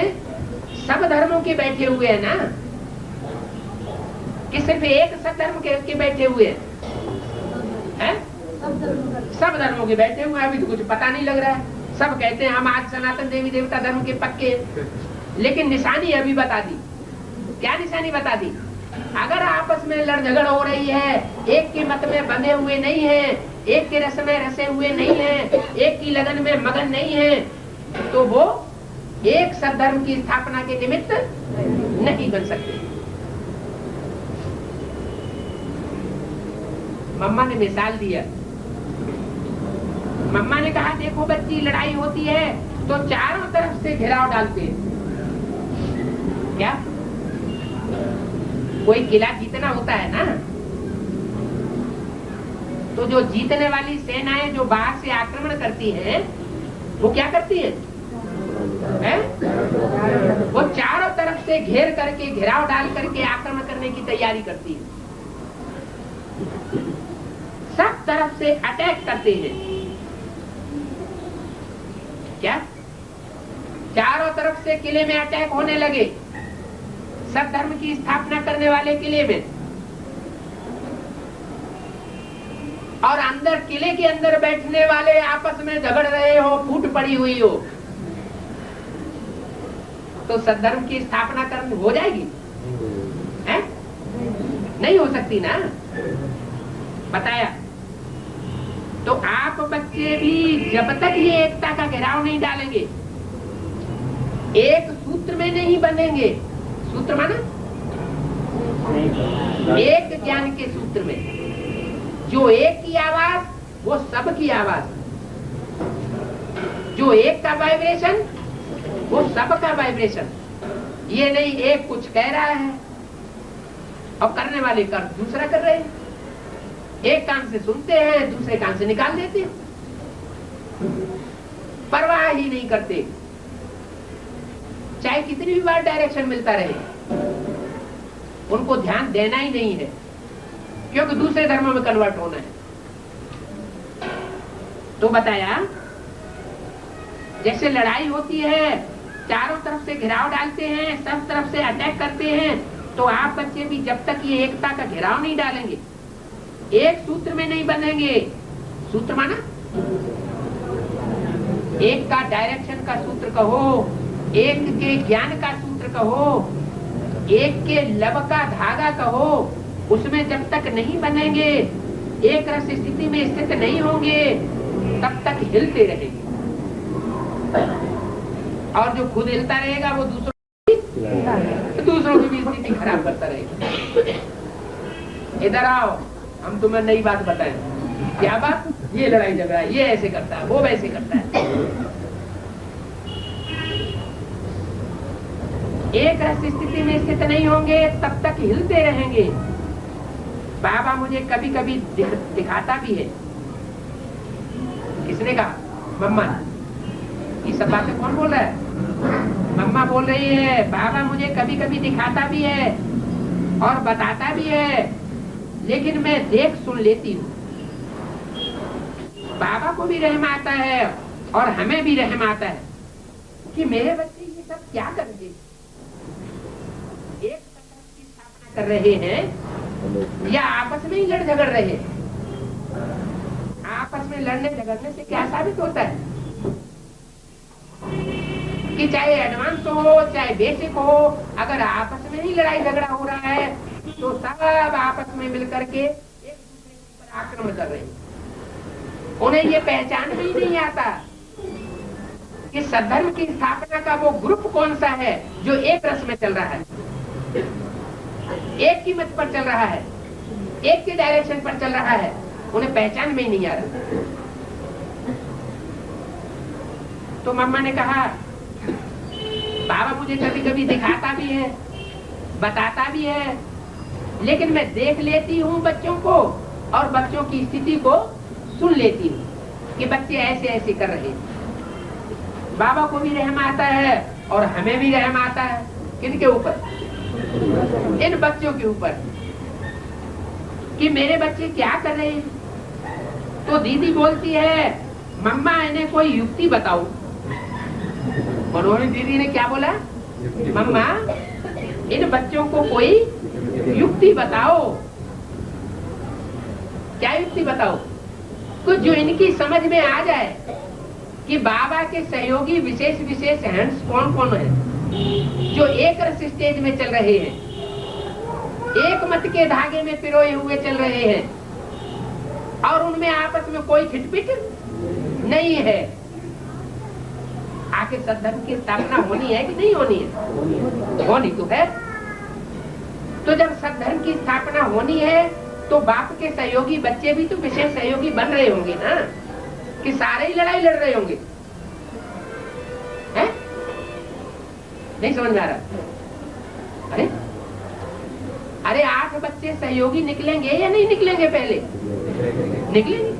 सब धर्मों के बैठे हुए हैं ना, कि सिर्फ एक सद्धर्म के बैठे हुए हैं? सब धर्मों के बैठे हुए हैं। अभी तो कुछ पता नहीं लग रहा है। सब कहते हैं हम आज सनातन देवी देवता धर्म के पक्के, लेकिन निशानी अभी बता दी। क्या निशानी बता दी? अगर आपस में लड़ झगड़ हो रही है, एक के मत में बंधे हुए नहीं है, एक के रस में रसे हुए नहीं है, एक की लगन में मगन नहीं है, तो वो एक सद्धर्म की स्थापना के निमित्त नहीं बन सकते। मम्मा ने मिसाल दिया। मम्मा ने कहा, देखो बच्ची, लड़ाई होती है तो चारों तरफ से घेराव डालते हैं। क्या? कोई किला जीतना होता है ना, तो जो जीतने वाली सेनाएं जो बाहर से आक्रमण करती हैं, वो क्या करती हैं? वो चारों तरफ से घेर करके, घेराव डाल करके आक्रमण करने की तैयारी करती है। सब तरफ से अटैक करते हैं। क्या? चारों तरफ से किले में अटैक होने लगे, सब धर्म की स्थापना करने वाले किले में, और अंदर किले के अंदर बैठने वाले आपस में झगड़ रहे हो, फूट पड़ी हुई हो, तो सद्धर्म की स्थापना करनी हो जाएगी? है? नहीं हो सकती ना। बताया तो आप बच्चे भी जब तक ये एकता का घेराव नहीं डालेंगे, एक सूत्र में नहीं बनेंगे। सूत्र माना एक ज्ञान के सूत्र में, जो एक की आवाज वो सब की आवाज, जो एक का वाइब्रेशन वो सब का वाइब्रेशन। ये नहीं एक कुछ कह रहा है और करने वाले कर दूसरा कर रहे हैं, एक कान से सुनते हैं दूसरे कान से निकाल देते हैं, परवाह ही नहीं करते, चाहे कितनी भी बार डायरेक्शन मिलता रहे, उनको ध्यान देना ही नहीं है, क्योंकि दूसरे धर्मों में कन्वर्ट होना है। तो बताया, जैसे लड़ाई होती है, चारों तरफ से घेराव डालते हैं, सब तरफ से अटैक करते हैं, तो आप बच्चे भी जब तक ये एकता का घेराव नहीं डालेंगे, एक सूत्र में नहीं बनेंगे। सूत्र माना एक का डायरेक्शन का सूत्र कहो, एक के ज्ञान का सूत्र कहो, एक के लब का धागा कहो, उसमें जब तक नहीं बनेंगे, एक रस स्थिति में स्थित नहीं होंगे, तब तक हिलते रहेंगे। और जो खुद हिलता रहेगा वो दूसरों की भी स्थिति खराब करता रहेगा। इधर आओ, हम तुम्हें नई बात बताएं। क्या बात? ये लड़ाई झगड़ा, ये ऐसे करता है, वो वैसे करता है। एक स्थिति में स्थित नहीं होंगे तब तक हिलते रहेंगे। बाबा मुझे कभी कभी दिखाता भी है। किसने कहा? मम्मा। ये सब बातें कौन बोल रहा है? मम्मा बोल रही है बाबा मुझे कभी कभी दिखाता भी है और बताता भी है, लेकिन मैं देख सुन लेती हूँ। बाबा को भी रहम आता है और हमें भी रहम आता है कि मेरे बच्चे ये सब क्या कर रहे हैं। एक संगठन की स्थापना कर रहे हैं या आपस में ही लड़ झगड़ रहे हैं? आपस में लड़ने झगड़ने से क्या साबित होता है कि चाहे एडवांस हो चाहे बेसिक हो, अगर आपस में ही लड़ाई झगड़ा हो रहा है तो सब आपस में मिलकर के एक दूसरे पर आक्रमण कर रहे हैं। उन्हें ये पहचान भी नहीं आता कि सद्धर्म की स्थापना का वो ग्रुप कौन सा है जो एक रस में चल रहा है, एक की मत पर चल रहा है, एक के डायरेक्शन पर चल रहा है। उन्हें पहचान में ही नहीं आ रहा। तो मम्मा ने कहा बाबा मुझे कभी कभी दिखाता भी है, बताता भी है, लेकिन मैं देख लेती हूँ बच्चों को और बच्चों की स्थिति को सुन लेती हूँ कि बच्चे ऐसे ऐसे कर रहे हैं। बाबा को भी रहम आता है और हमें भी रहम आता है। किनके ऊपर? इन बच्चों के ऊपर कि मेरे बच्चे क्या कर रहे हैं। तो दीदी बोलती है मम्मा इन्हें कोई युक्ति बताओ। उन्होंने दीदी ने क्या बोला? मम्मा इन बच्चों को कोई युक्ति बताओ। क्या युक्ति बताओ? कुछ जो इनकी समझ में आ जाए कि बाबा के सहयोगी विशेष विशेष हैंड्स कौन कौन है जो एक रस स्टेज में चल रहे हैं, एक मत के धागे में पिरोए हुए चल रहे हैं और उनमें आपस में कोई खिटपिट नहीं है। आखिर सद्धर्म की स्थापना होनी है कि नहीं होनी है? होनी तो है। तो जब सद्धर्म की स्थापना होनी है तो बाप के सहयोगी बच्चे भी तो विशेष सहयोगी बन रहे होंगे ना, कि सारे ही लड़ाई लड़ रहे होंगे। है? नहीं समझ में आ रहा? अरे अरे 8 बच्चे सहयोगी निकलेंगे या नहीं निकलेंगे? पहले निकलेंगे।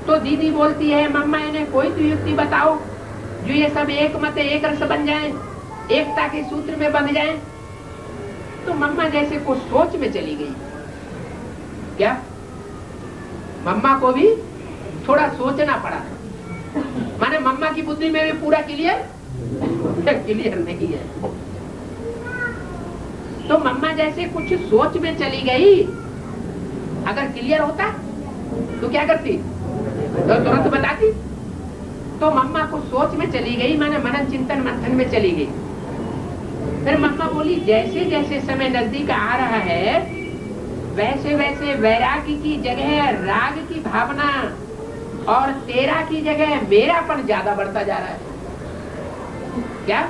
तो दीदी बोलती है मम्मा इन्हें कोई तो युक्ति बताओ जो ये सब एक मत एक रस बन जाएं, एकता के सूत्र में बंध जाएं। तो मम्मा जैसे कुछ सोच में चली गई। क्या? मम्मा को भी थोड़ा सोचना पड़ा। माने मम्मा की बुद्धि में भी पूरा क्लियर नहीं है। तो मम्मा जैसे कुछ सोच में चली गई। अगर क्लियर होता तो क्या करती? तो तुरंत बताती। तो मम्मा को सोच में चली गई, माने मनन चिंतन मंथन में चली गई। फिर मम्मा बोली जैसे जैसे समय नजदीक आ रहा है वैसे वैसे वैरागी की जगह राग की भावना और तेरा की जगह मेरापन ज्यादा बढ़ता जा रहा है। क्या?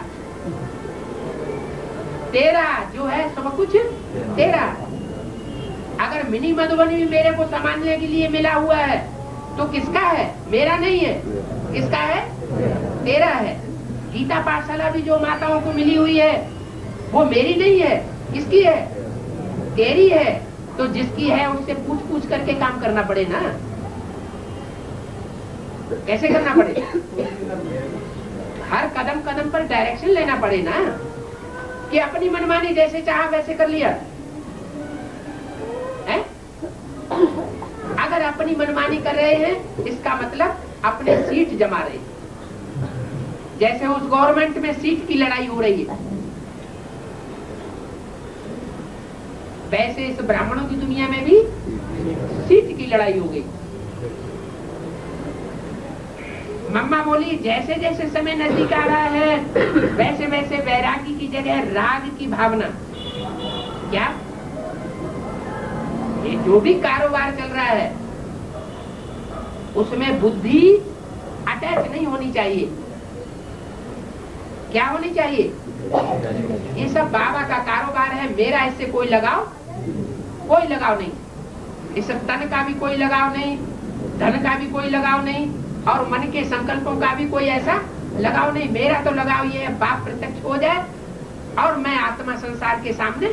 तेरा जो है सब कुछ तेरा। अगर मिनी मधुबनी भी मेरे को संभालने के लिए मिला हुआ है तो किसका है? मेरा नहीं है। किसका है? तेरा है। गीता पाठशाला भी जो माताओं को मिली हुई है वो मेरी नहीं है। किसकी है? तेरी है। तो जिसकी है उससे पूछ पूछ करके काम करना पड़े ना। कैसे करना पड़े? हर कदम कदम पर डायरेक्शन लेना पड़े ना, कि अपनी मनमानी जैसे चाहा वैसे कर लिया है? अगर अपनी मनमानी कर रहे हैं इसका मतलब अपने सीट जमा रहे हैं। जैसे उस गवर्नमेंट में सीट की लड़ाई हो रही है, वैसे इस ब्राह्मणों की दुनिया में भी सीट की लड़ाई हो गई। मम्मा बोली जैसे जैसे समय नजदीक आ रहा है वैसे वैसे वैरागी की जगह राग की भावना। क्या? ये जो भी कारोबार चल रहा है उसमें बुद्धि अटैच नहीं होनी चाहिए। क्या होनी चाहिए? ये सब बाबा का कारोबार है, मेरा इससे कोई लगाव नहीं। इस तन का भी कोई लगाव नहीं, धन का भी कोई लगाव नहीं, और मन के संकल्पों का भी कोई ऐसा लगाव नहीं। मेरा तो लगाव ये है, बाप प्रत्यक्ष हो जाए और मैं आत्मा संसार के सामने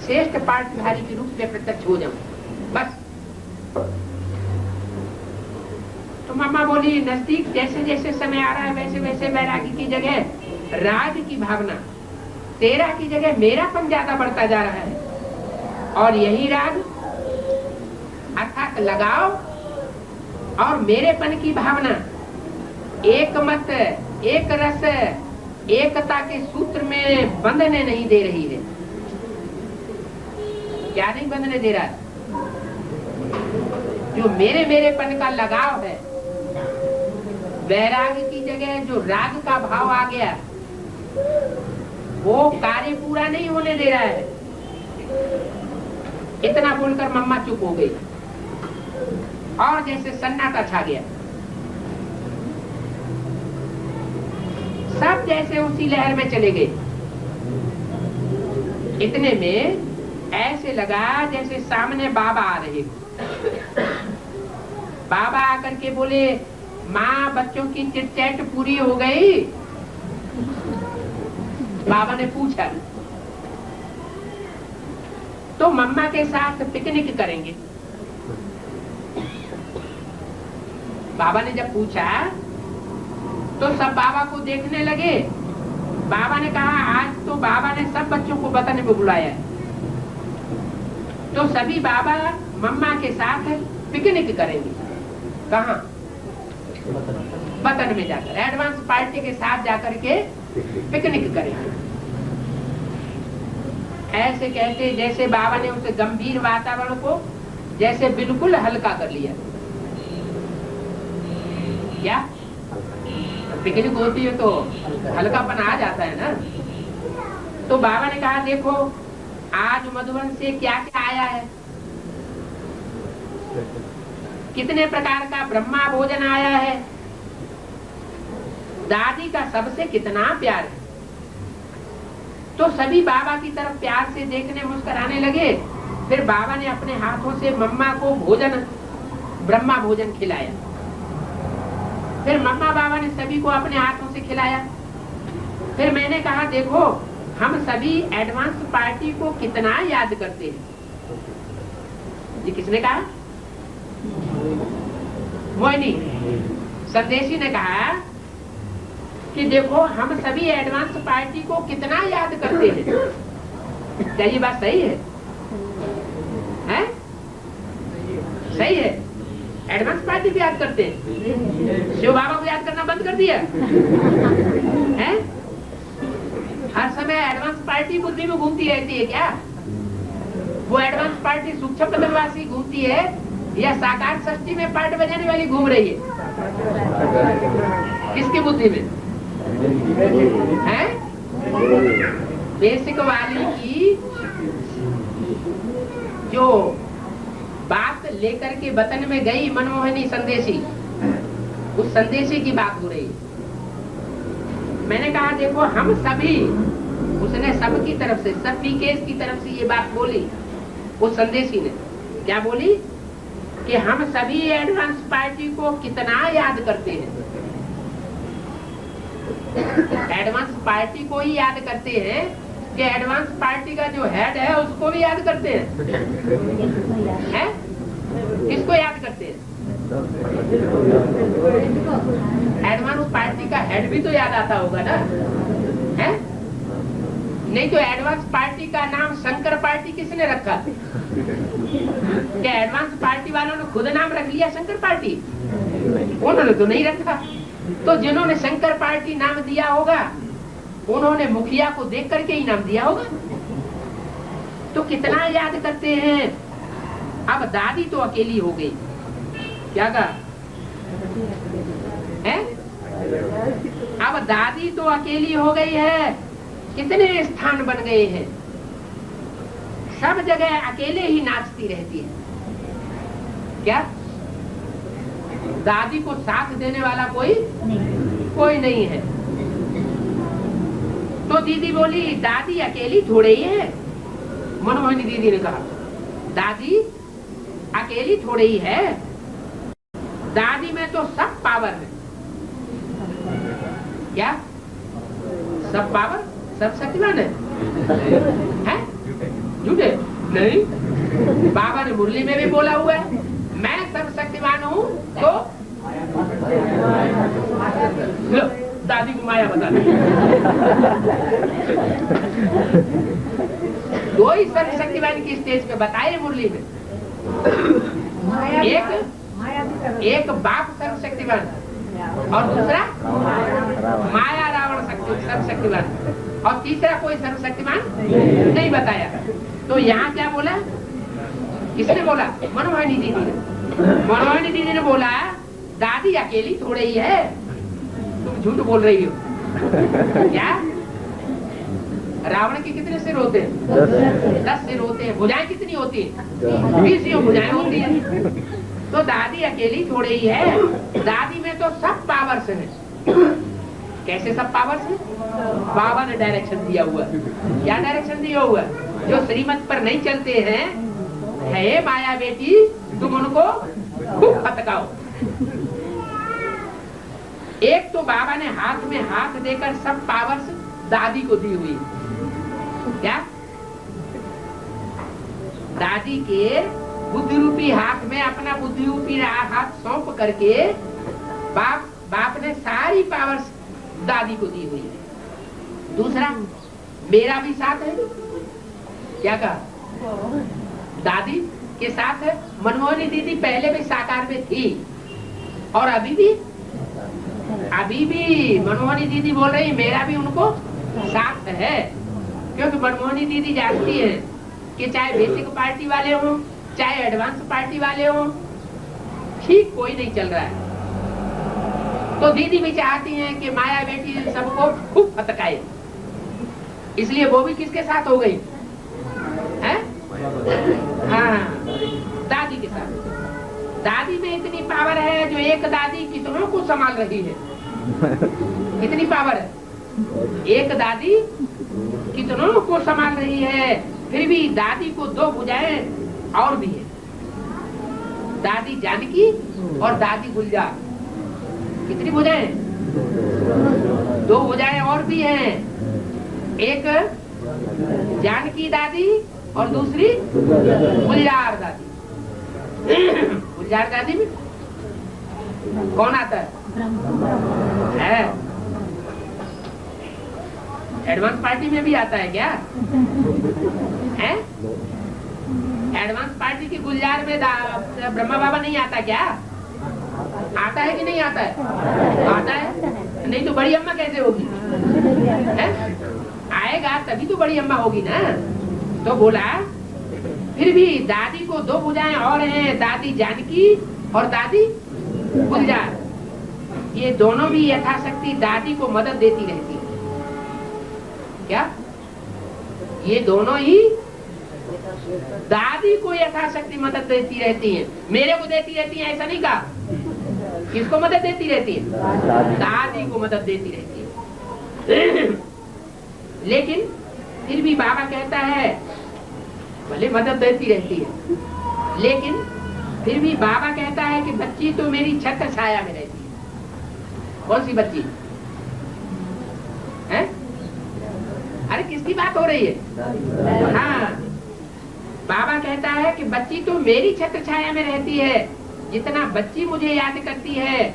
श्रेष्ठ पाठधारी के रूप में प्रत्यक्ष हो जाऊं, बस। तो मम्मा बोली, नजदीक जैसे जैसे समय आ रहा है वैसे वैसे वैरागी की जगह राग की भावना, तेरा की जगह मेरापन ज्यादा बढ़ता जा रहा है। और यही राग अर्थात लगाव और मेरेपन की भावना एक मत, एक रस, एकता के सूत्र में बंधने नहीं दे रही है। क्या नहीं बंधने दे रहा है? जो मेरेपन का लगाव है, वैराग की जगह जो राग का भाव आ गया, वो कार्य पूरा नहीं होने दे रहा है। इतना बोलकर मम्मा चुप हो गई और जैसे सन्नाटा छा गया। सब जैसे उसी लहर में चले गए। इतने में ऐसे लगा जैसे सामने बाबा आ रहे। बाबा आकर के बोले, माँ बच्चों की चिटचैट पूरी हो गई? बाबा ने पूछा। तो मम्मा के साथ पिकनिक करेंगे। बाबा ने जब पूछा तो सब बाबा को देखने लगे। बाबा ने कहा, आज तो बाबा ने सब बच्चों को वतन में बुलाया है। तो सभी बाबा मम्मा के साथ पिकनिक करेंगे। कहाँ? वतन में जाकर, एडवांस पार्टी के साथ जाकर के पिकनिक करेंगे। ऐसे कहते जैसे बाबा ने उस गंभीर वातावरण को जैसे बिल्कुल हल्का कर लिया। क्या पिकनिक होती है तो हल्कापन आ जाता है ना। तो बाबा ने कहा, देखो आज मधुबन से क्या क्या आया है, कितने प्रकार का ब्रह्मा भोजन आया है, दादी का सबसे कितना प्यार है। तो सभी बाबा की तरफ प्यार से देखने, मुस्कुराने लगे। फिर बाबा ने अपने हाथों से मम्मा को भोजन, ब्रह्मा भोजन खिलाया। फिर मम्मा बाबा ने सभी को अपने हाथों से खिलाया। फिर मैंने कहा, देखो हम सभी एडवांस पार्टी को कितना याद करते हैं। ये किसने कहा? मोहिनी संदेशी ने कहा कि देखो हम सभी एडवांस पार्टी को कितना याद करते हैं। क्या ये बात सही है? हैं? सही है। एडवांस पार्टी भी याद करते हैं। शिव बाबा को याद करना बंद कर दिया है? हर समय एडवांस पार्टी बुद्धि में घूमती रहती है क्या? वो एडवांस पार्टी सूक्ष्म पदवासी घूमती है या साकार षष्ठी में पार्ट बजाने वाली घूम रही है? किसकी बुद्धि में है? बेसिक वाली की जो बात लेकर के वतन में गई मनमोहनी संदेशी, उस संदेशी की बात हो रही है। मैंने कहा देखो हम सभी, उसने सबकी तरफ से, सब पीकेस की तरफ से ये बात बोली। उस संदेशी ने क्या बोली कि हम सभी एडवांस पार्टी को कितना याद करते हैं। एडवांस पार्टी को ही याद करते हैं कि एडवांस पार्टी का जो हेड है उसको भी याद करते हैं? किसको याद करते हैं? एडवांस पार्टी का हेड भी तो याद आता होगा ना, है? नहीं तो एडवांस पार्टी का नाम शंकर पार्टी किसने रखा? क्या एडवांस पार्टी वालों ने खुद नाम रख लिया शंकर पार्टी? उन्होंने तो नहीं रखा। तो जिन्होंने शंकर पार्टी नाम दिया होगा उन्होंने मुखिया को देख करके ही नाम दिया होगा। तो कितना याद करते हैं। अब दादी तो अकेली हो गई। क्या कहा है? अब दादी तो अकेली हो गई है। कितने स्थान बन गए हैं, सब जगह अकेले ही नाचती रहती है। क्या दादी को साथ देने वाला कोई नहीं है। तो दीदी बोली दादी अकेली थोड़े ही है। मनमोहिनी दीदी ने कहा दादी अकेली थोड़े ही है, दादी में तो सब पावर है। क्या सब पावर, सब शक्तिमान है? हैं? झूठे नहीं, बाबा ने मुरली में भी बोला हुआ है मैं सब शक्तिमान हूँ। तो लो, दादी को माया बता दी। दो ही सर्व शक्तिमान की स्टेज पे बताए मुरली में। एक बाप सर्व शक्तिमान और दूसरा माया रावण सर्व शक्तिमान और तीसरा कोई सर्व शक्तिमान नहीं बताया। तो यहाँ क्या बोला, किसने बोला? मनमोहिनी दीदी ने। मनमोहिनी दीदी ने बोला दादी अकेली थोड़े ही है, तुम झूठ बोल रही हो। क्या रावण के कितने सिर होते हैं? 10 सिर होते हैं। भुजाएं कितनी होती हैं? 20 भुजाएं होती हैं। तो दादी अकेली थोड़े ही है, दादी में तो सब पावर्स हैं। कैसे सब पावर्स हैं? बाबा ने डायरेक्शन दिया हुआ। क्या डायरेक्शन दिया हुआ? जो श्रीमत पर नहीं चलते हैं, है माया बेटी तुम उनको खूब फटकाओ। एक तो बाबा ने हाथ में हाथ देकर सब पावर्स दादी को दी हुई। क्या दादी के बुद्धि रूपी हाथ में अपना बुद्धि रूपी हाथ सौंप करके बाप ने सारी पावर्स दादी को दी हुई है। दूसरा मेरा भी साथ है। क्या कहा? दादी के साथ है। मनमोहिनी दीदी पहले भी साकार में थी और अभी भी मनमोहिनी दीदी बोल रही मेरा भी उनको साथ है, क्योंकि मनमोहिनी दीदी जानती है कि चाहे बेसिक पार्टी वाले हों चाहे एडवांस पार्टी वाले हों, ठीक कोई नहीं चल रहा है। तो दीदी भी चाहती हैं कि माया बेटी सबको खूब फटकाए, इसलिए वो भी किसके साथ हो गई है? हाँ, दादी के साथ। दादी में इतनी पावर है जो एक दादी कितनों को संभाल रही है। इतनी पावर है, एक दादी कितनों को संभाल रही है। फिर भी दादी को 2 भुजाएं और भी है, दादी जानकी और दादी गुलजार। कितनी भुजाएं? 2 भुजाएं और भी हैं, एक जानकी दादी और दूसरी गुलजार दादी। गुलजार दादी में कौन आता है? एडवांस पार्टी में भी आता है क्या? है? एडवांस पार्टी की गुलजार में ब्रह्मा बाबा नहीं आता क्या? आता है कि नहीं आता है? आता है, नहीं तो बड़ी अम्मा कैसे होगी? है? आएगा तभी तो बड़ी अम्मा होगी ना। तो बोला फिर भी दादी को 2 भुजाएं और हैं, दादी जानकी और दादी गुलजार। ये दोनों भी यथाशक्ति दादी को मदद देती रहती है। क्या ये दोनों ही दादी को यथाशक्ति मदद देती रहती हैं? मेरे को देती रहती है ऐसा नहीं कहा। किसको मदद देती रहती है? दादी को मदद देती रहती है। लेकिन फिर भी बाबा कहता है भले मदद देती रहती है, लेकिन फिर भी बाबा कहता है कि बच्ची तो मेरी छत्र छाया में रहती है। कौन सी बच्ची है? अरे किसकी बात हो रही है? हाँ, बाबा कहता है कि बच्ची तो मेरी छत्र छाया में रहती है। जितना बच्ची मुझे याद करती है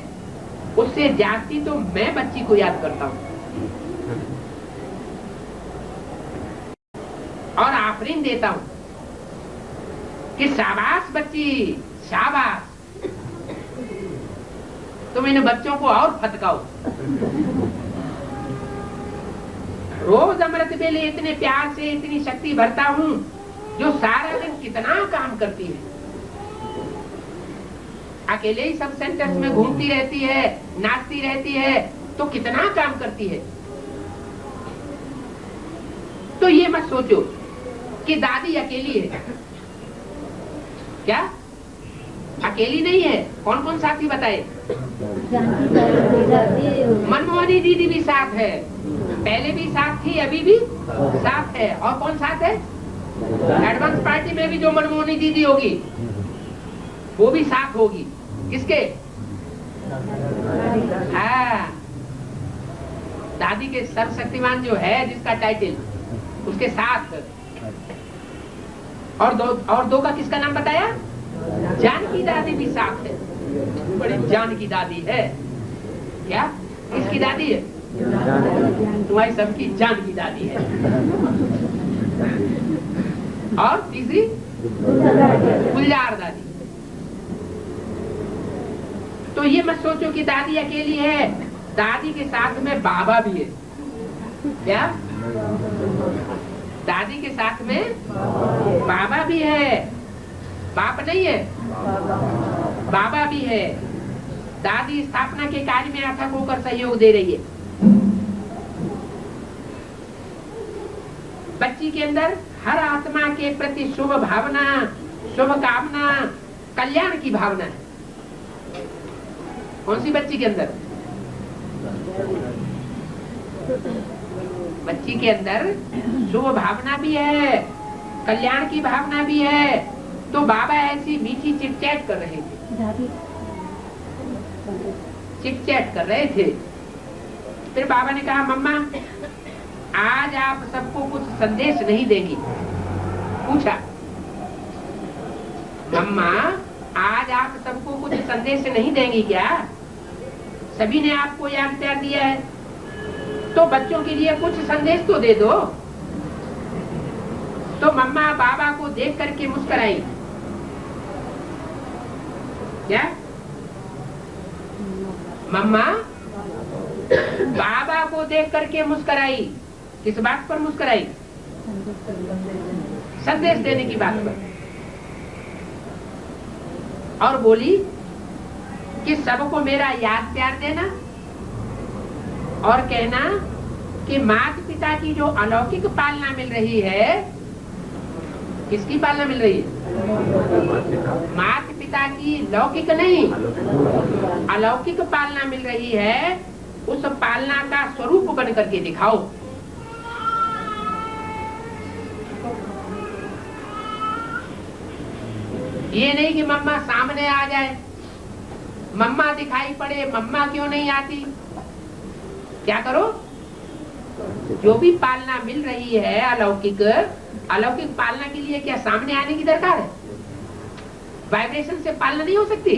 उससे जाती तो मैं बच्ची को याद करता हूँ और आफरीन देता हूँ कि शाबाश बच्ची, शाबाश, तुम इन बच्चों को और फटकाओ। रोज अमृत के लिए इतने प्यार से इतनी शक्ति भरता हूँ जो सारा दिन कितना काम करती है। अकेले ही सब सेंटर्स में घूमती रहती है, नाचती रहती है, तो कितना काम करती है। तो ये मत सोचो कि दादी अकेली है। क्या अकेली नहीं है, कौन कौन साथी बताए? मनमोहनी दीदी भी साथ है, पहले भी साथ थी, अभी भी साथ है। और कौन साथ है? एडवांस पार्टी में भी जो मनमोहनी दीदी होगी वो भी साथ होगी। किसके? हाँ, दादी के सर्वशक्तिमान जो है जिसका टाइटल, उसके साथ। और दो का किसका नाम बताया? जानकी दादी भी साथ है, बड़ी जानकी दादी है। क्या किसकी दादी है? तुम्हारी सबकी जानकी दादी है। और तीसरी गुलजार दादी। तो ये मत सोचो कि दादी अकेली है, दादी के साथ में बाबा भी है। क्या? दादी के साथ में बाबा भी है, बाप नहीं है, बाबा भी है। दादी स्थापना के कार्य में अथक होकर सहयोग दे रही है। बच्ची के अंदर हर आत्मा के प्रति शुभ भावना, शुभ कामना, कल्याण की भावना है। कौन सी बच्ची के अंदर? बच्ची के अंदर शुभ भावना भी है, कल्याण की भावना भी है। तो बाबा ऐसी मीठी चिटचैट कर रहे थे, चिटचैट कर रहे थे। फिर बाबा ने कहा, मम्मा आज आप सबको कुछ संदेश नहीं देंगी? पूछा, मम्मा आज आप सबको कुछ संदेश नहीं देंगी क्या? सभी ने आपको याद प्यार दिया है, तो बच्चों के लिए कुछ संदेश तो दे दो। तो मम्मा बाबा को देख करके मुस्कुराई। क्या? मम्मा बाबा को देख करके मुस्कुराई। किस बात पर मुस्कुराई? संदेश देने की बात पर। और बोली कि सबको मेरा याद प्यार देना और कहना कि माता पिता की जो अलौकिक पालना मिल रही है। किसकी पालना मिल रही है? माता पिता की, लौकिक नहीं, अलौकिक पालना मिल रही है। उस पालना का स्वरूप बन करके दिखाओ। ये नहीं कि मम्मा सामने आ जाए, मम्मा दिखाई पड़े, मम्मा क्यों नहीं आती। क्या करो? जो भी पालना मिल रही है अलौकिक, अलौकिक पालना के लिए क्या सामने आने की दरकार है? वाइब्रेशन से पालना नहीं हो सकती?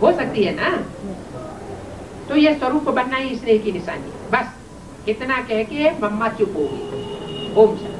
हो सकती है ना। तो ये स्वरूप बनना ही स्नेह की निशानी। बस इतना कह के मम्मा चुप हो गई। ओम शांति।